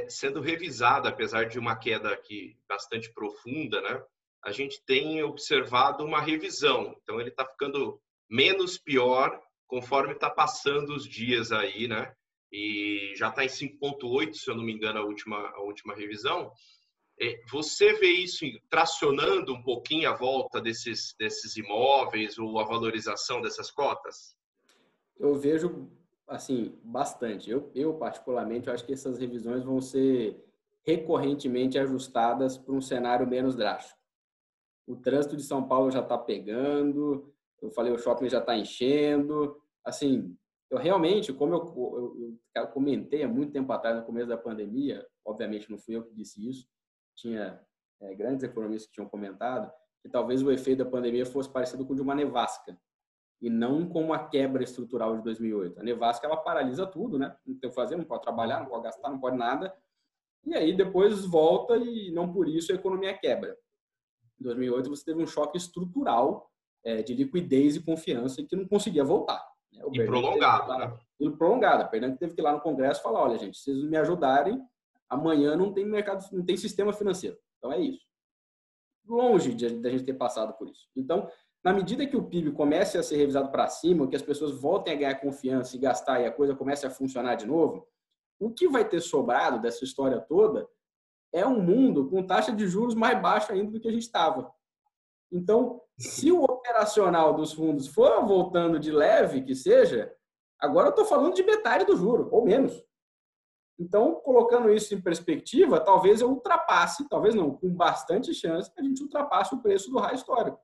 sendo revisado, apesar de uma queda aqui bastante profunda, né? A gente tem observado uma revisão. Então, ele está ficando menos pior conforme está passando os dias aí, né? E já está em 5,8, se eu não me engano, a última revisão. Você vê isso tracionando um pouquinho a volta desses imóveis ou a valorização dessas cotas? Eu vejo, assim, bastante. Eu particularmente, eu acho que essas revisões vão ser recorrentemente ajustadas para um cenário menos drástico. o trânsito de São Paulo já está pegando, eu falei, o shopping já está enchendo. Assim, eu realmente, como eu comentei há muito tempo atrás, no começo da pandemia, obviamente não fui eu que disse isso, tinha grandes economistas que tinham comentado, que talvez o efeito da pandemia fosse parecido com o de uma nevasca, e não com uma quebra estrutural de 2008. A nevasca, ela paralisa tudo, né? Não tem o que fazer, não pode trabalhar, não pode gastar, não pode nada, e aí depois volta e não por isso a economia quebra. Em 2008 você teve um choque estrutural de liquidez e confiança que não conseguia voltar. Né? E prolongado, né? E prolongado. A Bernanke teve que ir lá no Congresso e falar, olha, gente, se vocês me ajudarem, amanhã não tem mercado, não tem sistema financeiro. Então é isso. Longe da gente ter passado por isso. Então, na medida que o PIB comece a ser revisado para cima, que as pessoas voltem a ganhar confiança e gastar e a coisa comece a funcionar de novo, o que vai ter sobrado dessa história toda é um mundo com taxa de juros mais baixa ainda do que a gente estava. Então, se o operacional dos fundos for voltando de leve, que seja, agora eu estou falando de metade do juro, ou menos. Então, colocando isso em perspectiva, talvez eu ultrapasse, talvez não, com bastante chance, a gente ultrapasse o preço do high histórico.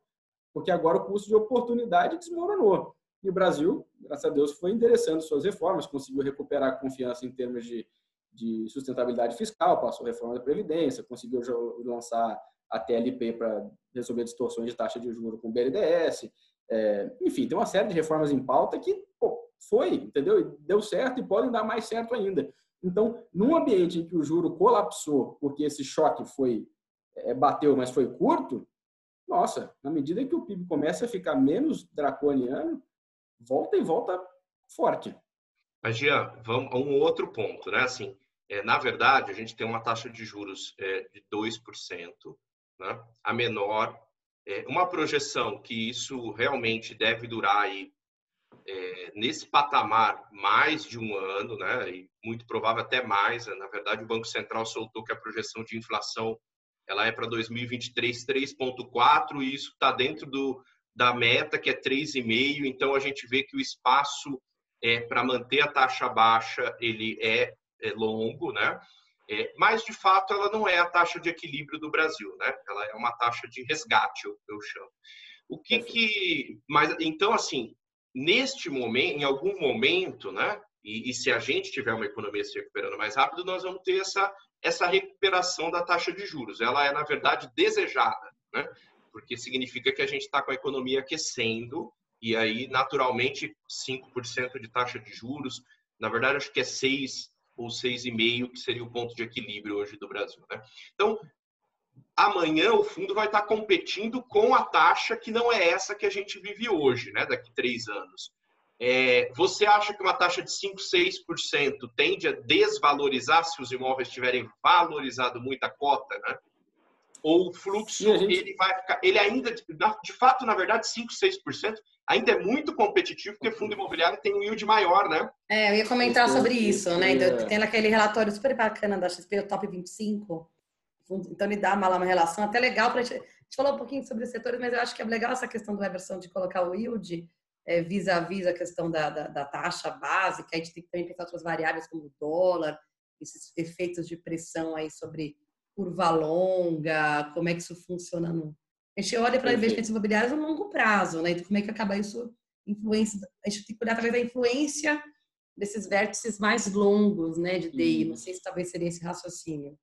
Porque agora o custo de oportunidade desmoronou. E o Brasil, graças a Deus, foi endereçando suas reformas, conseguiu recuperar a confiança em termos de sustentabilidade fiscal, passou a reforma da Previdência, conseguiu lançar a TLP para resolver distorções de taxa de juros com o BNDES. Enfim, tem uma série de reformas em pauta que foi, entendeu? E deu certo e podem dar mais certo ainda. Então, num ambiente em que o juro colapsou, porque esse choque bateu, mas foi curto, nossa, na medida que o PIB começa a ficar menos draconiano, volta e volta forte. Mas, Jean, vamos a um outro ponto, né? Assim, na verdade, a gente tem uma taxa de juros de 2%, né? A menor, uma projeção que isso realmente deve durar aí, nesse patamar mais de um ano, né? E muito provável até mais. Na verdade, o Banco Central soltou que a projeção de inflação ela é para 2023 3,4 e isso está dentro da meta que é 3,5. Então a gente vê que o espaço para manter a taxa baixa ele é longo, né? Mas de fato ela não é a taxa de equilíbrio do Brasil, né? Ela é uma taxa de resgate, eu chamo. Mas então assim, neste momento, em algum momento, né? E se a gente tiver uma economia se recuperando mais rápido, nós vamos ter essa recuperação da taxa de juros. Ela é, na verdade, desejada, né? Porque significa que a gente está com a economia aquecendo e aí, naturalmente, 5% de taxa de juros, na verdade, acho que é 6 ou 6,5, que seria o ponto de equilíbrio hoje do Brasil, né? Então, amanhã o fundo vai estar competindo com a taxa que não é essa que a gente vive hoje, né? Daqui 3 anos. Você acha que uma taxa de 5, 6% tende a desvalorizar se os imóveis tiverem valorizado muita cota, né? Ou o fluxo, ele vai ficar... Ele ainda, de fato, na verdade, 5, 6% ainda é muito competitivo, porque fundo imobiliário tem um yield maior, né? Eu ia comentar sobre isso, né? Então, tem aquele relatório super bacana da XP, o Top 25. Então, ele dá uma relação até legal para a gente falou um pouquinho sobre os setores, mas eu acho que é legal essa questão do Emerson de colocar o yield vis-a-vis a questão da taxa básica. A gente tem que também pensar outras variáveis como o dólar, esses efeitos de pressão aí sobre curva longa, como é que isso funciona A gente olha para investimentos imobiliários no longo prazo, né? Então, como é que acaba isso influência? A gente tem que olhar através da influência desses vértices mais longos, né, de DI. Não sei se talvez seria esse raciocínio.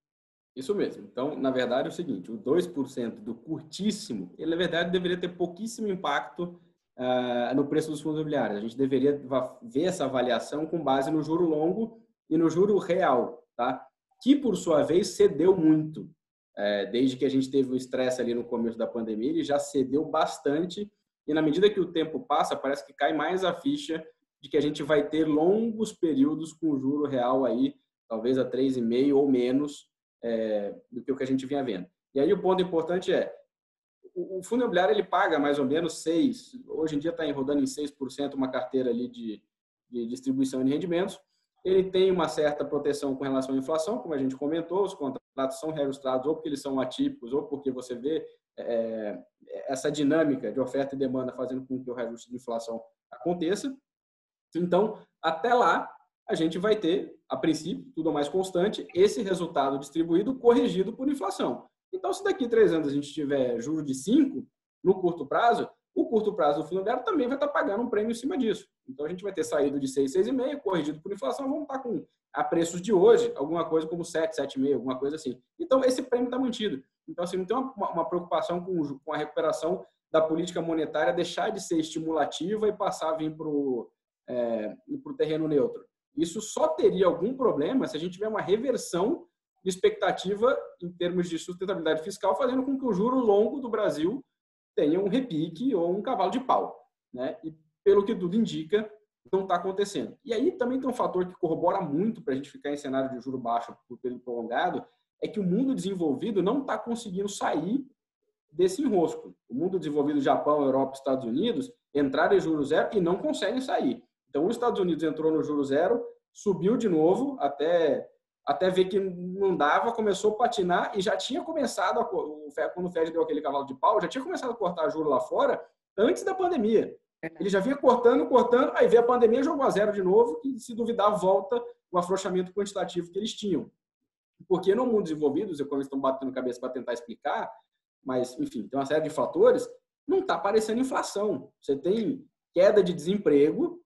Isso mesmo. Então, na verdade, é o seguinte, o 2% do curtíssimo, ele, na verdade, deveria ter pouquíssimo impacto no preço dos fundos imobiliários. A gente deveria ver essa avaliação com base no juro longo e no juro real, tá? Que, por sua vez, cedeu muito. Desde que a gente teve o estresse ali no começo da pandemia, ele já cedeu bastante e, na medida que o tempo passa, parece que cai mais a ficha de que a gente vai ter longos períodos com juro real aí, talvez a 3,5 ou menos, do que o que a gente vinha vendo. E aí o ponto importante o fundo imobiliário ele paga mais ou menos 6%, hoje em dia está rodando em 6% uma carteira ali de distribuição de rendimentos. Ele tem uma certa proteção com relação à inflação, como a gente comentou, os contratos são reajustados ou porque eles são atípicos ou porque você vê essa dinâmica de oferta e demanda fazendo com que o reajuste de inflação aconteça. Então, até lá, a gente vai ter, a princípio, tudo mais constante, esse resultado distribuído corrigido por inflação. Então, se daqui a 3 anos a gente tiver juros de 5, no curto prazo, o curto prazo do fundo imobiliário também vai estar pagando um prêmio em cima disso. Então, a gente vai ter saído de 6, 6,5, corrigido por inflação, vamos estar com, a preços de hoje, alguma coisa como 7, 7,5, alguma coisa assim. Então, esse prêmio está mantido. Então, assim, não tem uma preocupação com a recuperação da política monetária deixar de ser estimulativa e passar a vir para o terreno neutro. Isso só teria algum problema se a gente tiver uma reversão de expectativa em termos de sustentabilidade fiscal, fazendo com que o juro longo do Brasil tenha um repique ou um cavalo de pau, né? E pelo que tudo indica, não está acontecendo. E aí também tem um fator que corrobora muito para a gente ficar em cenário de juro baixo por período prolongado, é que o mundo desenvolvido não está conseguindo sair desse enrosco. O mundo desenvolvido, Japão, Europa, Estados Unidos, entraram em juro zero e não conseguem sair. Então, os Estados Unidos entrou no juro zero, subiu de novo até ver que não dava, começou a patinar e já tinha começado, quando o Fed deu aquele cavalo de pau, já tinha começado a cortar juro lá fora antes da pandemia. Ele já vinha cortando, aí veio a pandemia, jogou a zero de novo e, se duvidar, volta o afrouxamento quantitativo que eles tinham. Porque no mundo desenvolvido, os economistas estão batendo cabeça para tentar explicar, mas, enfim, tem uma série de fatores, não está aparecendo inflação. Você tem queda de desemprego,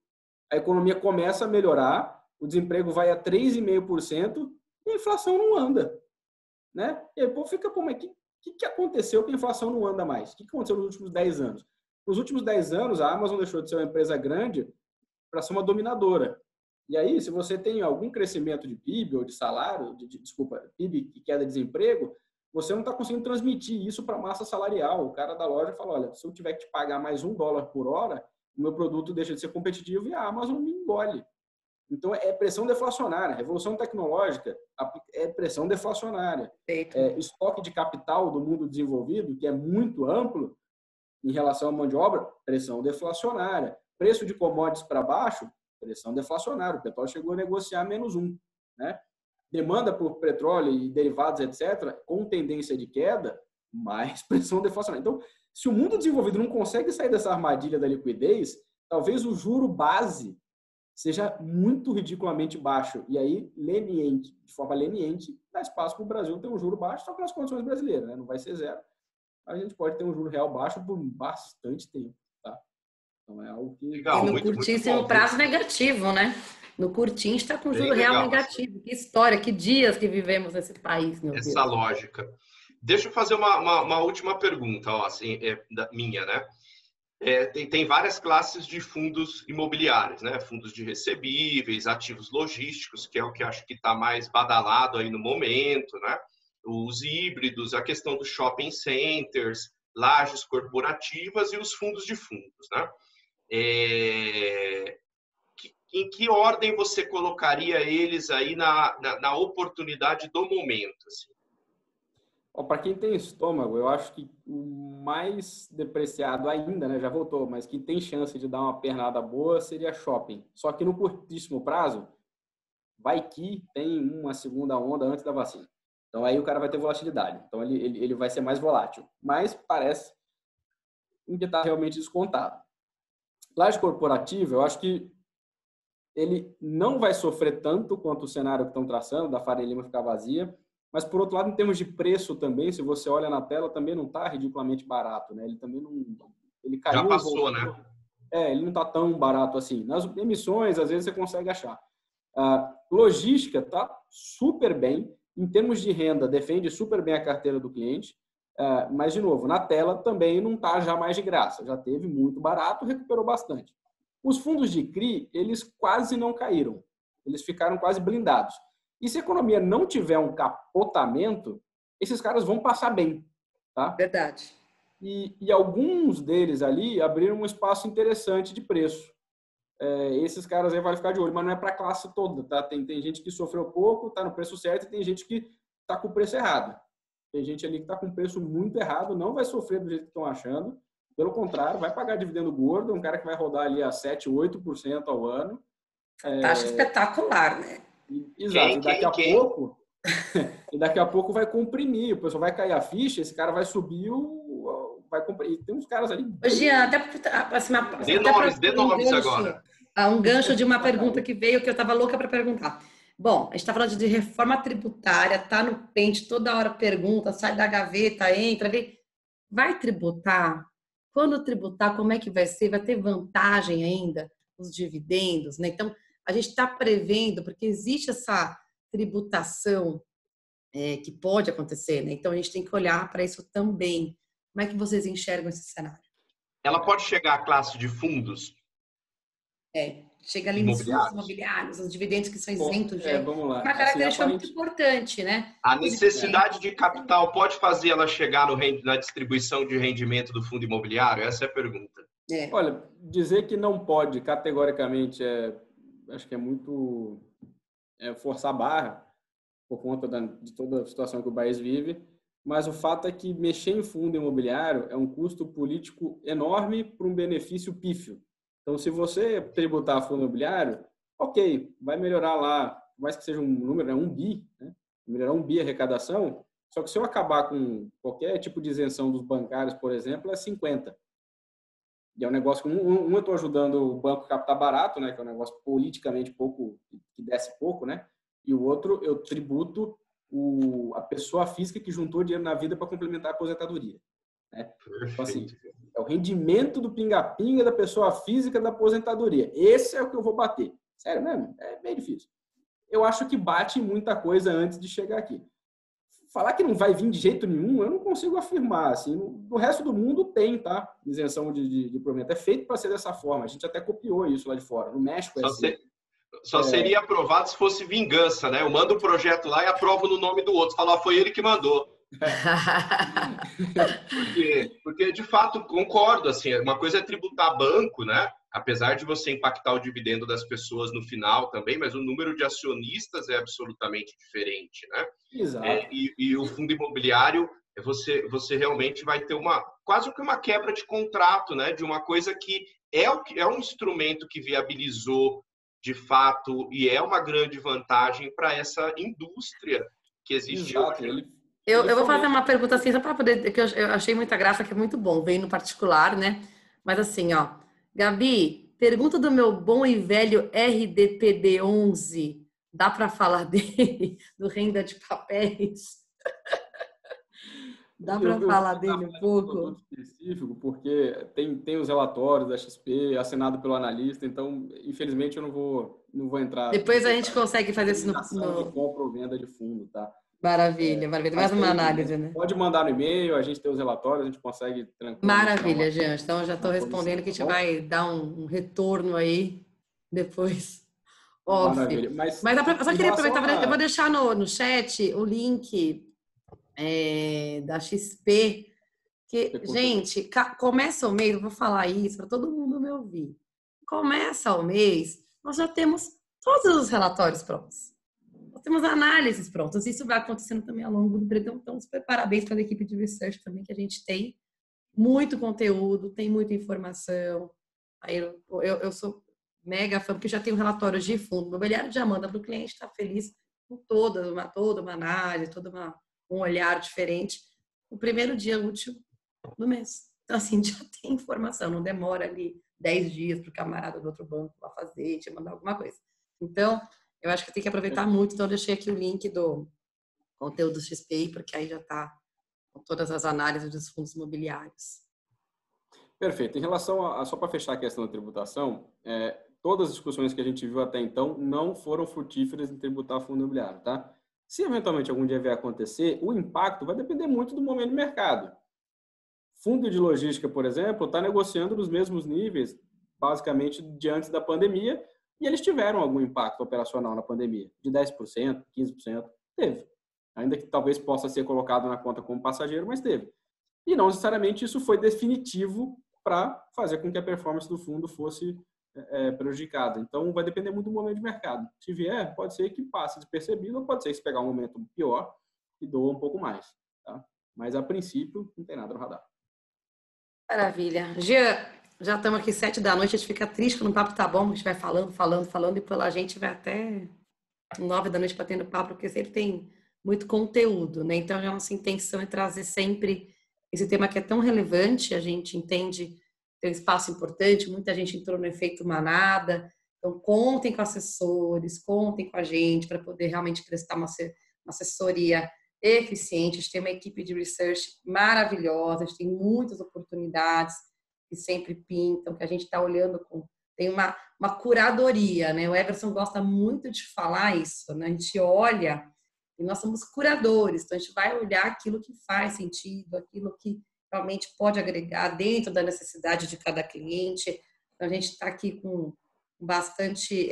a economia começa a melhorar, o desemprego vai a 3,5% e a inflação não anda, né? E aí o povo fica, mas o que aconteceu que a inflação não anda mais? O que aconteceu nos últimos 10 anos? Nos últimos 10 anos, a Amazon deixou de ser uma empresa grande para ser uma dominadora. E aí, se você tem algum crescimento de PIB ou de salário, PIB e queda de desemprego, você não está conseguindo transmitir isso para a massa salarial. O cara da loja fala, olha, se eu tiver que te pagar mais $1 por hora, o meu produto deixa de ser competitivo e a Amazon me engole. Então, é pressão deflacionária. Revolução tecnológica é pressão deflacionária. Estoque de capital do mundo desenvolvido, que é muito amplo em relação à mão de obra, pressão deflacionária. Preço de commodities para baixo, pressão deflacionária. O petróleo chegou a negociar -1, né? Demanda por petróleo e derivados, etc., com tendência de queda, mais pressão deflacionária. Então, se o mundo desenvolvido não consegue sair dessa armadilha da liquidez, talvez o juro base seja muito ridiculamente baixo. E aí, de forma leniente, dá espaço para o Brasil ter um juro baixo, só com as condições brasileiras, né? Não vai ser zero. A gente pode ter um juro real baixo por bastante tempo, tá? Então, é algo que... Legal, e no curtíssimo prazo negativo, né? No curtinho está com juro real negativo. Que história, que dias que vivemos nesse país, meu Deus. Essa lógica. Deixa eu fazer uma última pergunta, ó, assim, minha, né? Tem várias classes de fundos imobiliários, né? Fundos de recebíveis, ativos logísticos, que é o que acho que está mais badalado aí no momento, né? Os híbridos, a questão dos shopping centers, lajes corporativas e os fundos de fundos, né? Em que ordem você colocaria eles aí na oportunidade do momento? Assim? Para quem tem estômago, eu acho que o mais depreciado ainda, né, já voltou, mas que tem chance de dar uma pernada boa seria shopping. Só que no curtíssimo prazo, vai que tem uma segunda onda antes da vacina. Então aí o cara vai ter volatilidade. Então ele vai ser mais volátil. Mas parece que está realmente descontado. Laje corporativa, eu acho que ele não vai sofrer tanto quanto o cenário que estão traçando, da Faria Lima ficar vazia. Mas, por outro lado, em termos de preço também, se você olha na tela, também não está ridiculamente barato, né? Ele também não... Ele caiu... Já passou, né? Ele não está tão barato assim. Nas emissões, às vezes, você consegue achar. Logística está super bem. Em termos de renda, defende super bem a carteira do cliente. Mas, de novo, na tela também não está já mais de graça. Já teve muito barato, recuperou bastante. Os fundos de CRI, eles quase não caíram. Eles ficaram quase blindados. E se a economia não tiver um capotamento, esses caras vão passar bem, tá? Verdade. E alguns deles ali abriram um espaço interessante de preço. Esses caras aí vai ficar de olho, mas não é para a classe toda, tá? Tem gente que sofreu pouco, está no preço certo, e tem gente que está com o preço errado. Tem gente ali que está com o preço muito errado, não vai sofrer do jeito que estão achando. Pelo contrário, vai pagar dividendo gordo, é um cara que vai rodar ali a 7%, 8% ao ano. Taxa espetacular, né? Exato. E daqui a pouco vai comprimir, o pessoal vai cair a ficha, esse cara vai subir, vai comprimir. Tem uns caras ali... Jean, dê nomes agora. Um gancho de uma pergunta que veio, que eu estava louca para perguntar. Bom, a gente está falando de reforma tributária, tá no pente, toda hora pergunta, sai da gaveta, entra ali. Vai tributar? Quando tributar, como é que vai ser? Vai ter vantagem ainda os dividendos, né? Então, a gente está prevendo, porque existe essa tributação que pode acontecer, né? Então, a gente tem que olhar para isso também. Como é que vocês enxergam esse cenário? Ela pode chegar à classe de fundos Chega ali nos fundos imobiliários? imobiliários, os dividendos que são isentos, Vamos lá. uma característica muito importante, né? A necessidade de capital pode fazer ela chegar na distribuição de rendimento do fundo imobiliário? Essa é a pergunta. Olha, dizer que não pode categoricamente acho que é muito forçar a barra por conta de toda a situação que o país vive, mas o fato é que mexer em fundo imobiliário é um custo político enorme para um benefício pífio. Então, se você tributar fundo imobiliário, ok, vai melhorar lá, por mais que seja um número, 1 bi, né? Melhorar 1 bi a arrecadação, só que se eu acabar com qualquer tipo de isenção dos bancários, por exemplo, é 50. E é um negócio que eu estou ajudando o banco a captar barato, né, que é um negócio politicamente pouco, que desce pouco, né? E o outro, eu tributo a pessoa física que juntou dinheiro na vida para complementar a aposentadoria. Né? Então, assim, é o rendimento do pinga-pinga da pessoa física da aposentadoria. Esse é o que eu vou bater. Sério mesmo? É bem difícil. Eu acho que bate muita coisa antes de chegar aqui. Falar que não vai vir de jeito nenhum, eu não consigo afirmar. Assim, no resto do mundo tem, tá? Isenção de provento. É feito para ser dessa forma. A gente até copiou isso lá de fora. No México é assim. Só seria aprovado se fosse vingança, né? Eu mando o projeto lá e aprovo no nome do outro. Falar, foi ele que mandou. Porque, de fato, concordo. Assim, uma coisa é tributar banco, né? Apesar de você impactar o dividendo das pessoas no final também, mas o número de acionistas é absolutamente diferente, né? Exato. E o fundo imobiliário, você realmente vai ter quase que uma quebra de contrato, né? De uma coisa que é um instrumento que viabilizou de fato e é uma grande vantagem para essa indústria que existe hoje. Eu vou fazer uma pergunta assim, só para poder, que eu achei muita graça, que é muito bom, vem no particular, né? Mas assim, ó, Gabi, pergunta do meu bom e velho RDPD11, dá para falar dele, do Renda de Papéis? Dá para falar dele um pouco? Específico, porque tem os relatórios da XP assinado pelo analista, então, infelizmente, eu não vou entrar. Depois a gente consegue fazer isso no... de compra ou venda de fundo, tá? Maravilha, maravilha. Mais uma análise, né? Pode mandar no e-mail, a gente tem os relatórios, a gente consegue tranquilamente. Maravilha, Jean. Então, eu já estou respondendo que a gente vai dar um retorno aí depois. Óbvio. Maravilha. Mas só queria aproveitar, eu vou deixar no chat o link da XP, que, gente, começa o mês, eu vou falar isso para todo mundo me ouvir. Começa o mês, nós já temos todos os relatórios prontos. Nós temos análises prontas. Isso vai acontecendo também ao longo do período. Então, super parabéns pela equipe de research também, que a gente tem muito conteúdo, tem muita informação. Aí eu sou mega fã, porque já tenho relatórios de fundo imobiliário, já manda para o cliente, está feliz com toda uma análise, um olhar diferente. O primeiro dia útil do mês. Então, assim, já tem informação, não demora ali 10 dias para o camarada do outro banco lá fazer, te mandar alguma coisa. Então, eu acho que tem que aproveitar muito. Então, eu deixei aqui o link do conteúdo do XP, porque aí já está com todas as análises dos fundos imobiliários. Perfeito. Em relação só para fechar a questão da tributação, todas as discussões que a gente viu até então não foram frutíferas em tributar fundo imobiliário, tá? Se eventualmente algum dia vier acontecer, o impacto vai depender muito do momento do mercado. Fundo de logística, por exemplo, está negociando nos mesmos níveis, basicamente, de antes da pandemia, e eles tiveram algum impacto operacional na pandemia, de 10%, 15%, teve. Ainda que talvez possa ser colocado na conta como passageiro, mas teve. E não necessariamente isso foi definitivo para fazer com que a performance do fundo fosse prejudicada. Então, vai depender muito do momento de mercado. Se vier, pode ser que passe despercebido, ou pode ser que se pegar um momento pior e doa um pouco mais. Tá? Mas, a princípio, não tem nada no radar. Maravilha. Jean, já estamos aqui 7 da noite, a gente fica triste quando o papo tá bom, a gente vai falando, e pela gente vai até 9 da noite batendo papo, porque sempre tem muito conteúdo, né? Então, a nossa intenção é trazer sempre esse tema que é tão relevante, a gente entende tem um espaço importante, muita gente entrou no efeito manada, Então, contem com assessores, contem com a gente para poder realmente prestar uma assessoria eficiente. A gente tem uma equipe de research maravilhosa, a gente tem muitas oportunidades que sempre pintam, que a gente está olhando com... Tem uma curadoria, né? O Everson gosta muito de falar isso, né? A gente olha e nós somos curadores, então a gente vai olhar aquilo que faz sentido, aquilo que realmente pode agregar dentro da necessidade de cada cliente. Então, a gente está aqui com bastante...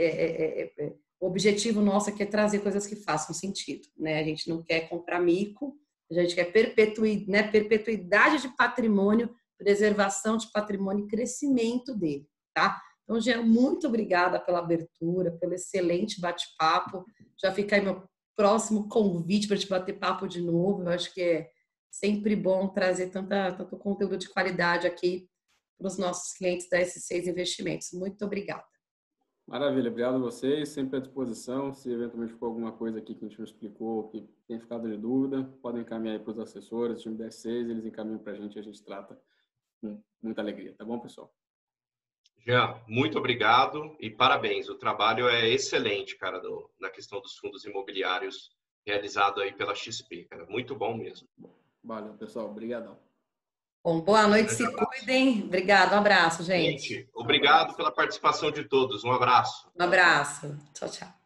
o objetivo nosso aqui é trazer coisas que façam sentido, né? A gente não quer comprar mico, a gente quer perpetuidade de patrimônio, preservação de patrimônio e crescimento dele, tá? Então, Jean, muito obrigada pela abertura, pelo excelente bate-papo. Já fica aí meu próximo convite para a gente bater papo de novo. Eu acho que é sempre bom trazer tanto conteúdo de qualidade aqui para os nossos clientes da S6 Investimentos. Muito obrigada. Maravilha, obrigado a vocês, sempre à disposição. Se eventualmente ficou alguma coisa aqui que a gente não explicou, que tenha ficado de dúvida, podem encaminhar aí para os assessores, o time da S6, eles encaminham para a gente trata com muita alegria. Tá bom, pessoal? Jean, muito obrigado e parabéns. O trabalho é excelente, cara, na questão dos fundos imobiliários realizado aí pela XP, cara. Muito bom mesmo. Valeu, pessoal. Obrigadão. Bom, boa noite, se cuidem. Obrigado, um abraço, gente. Obrigado pela participação de todos. Um abraço. Um abraço. Tchau, tchau.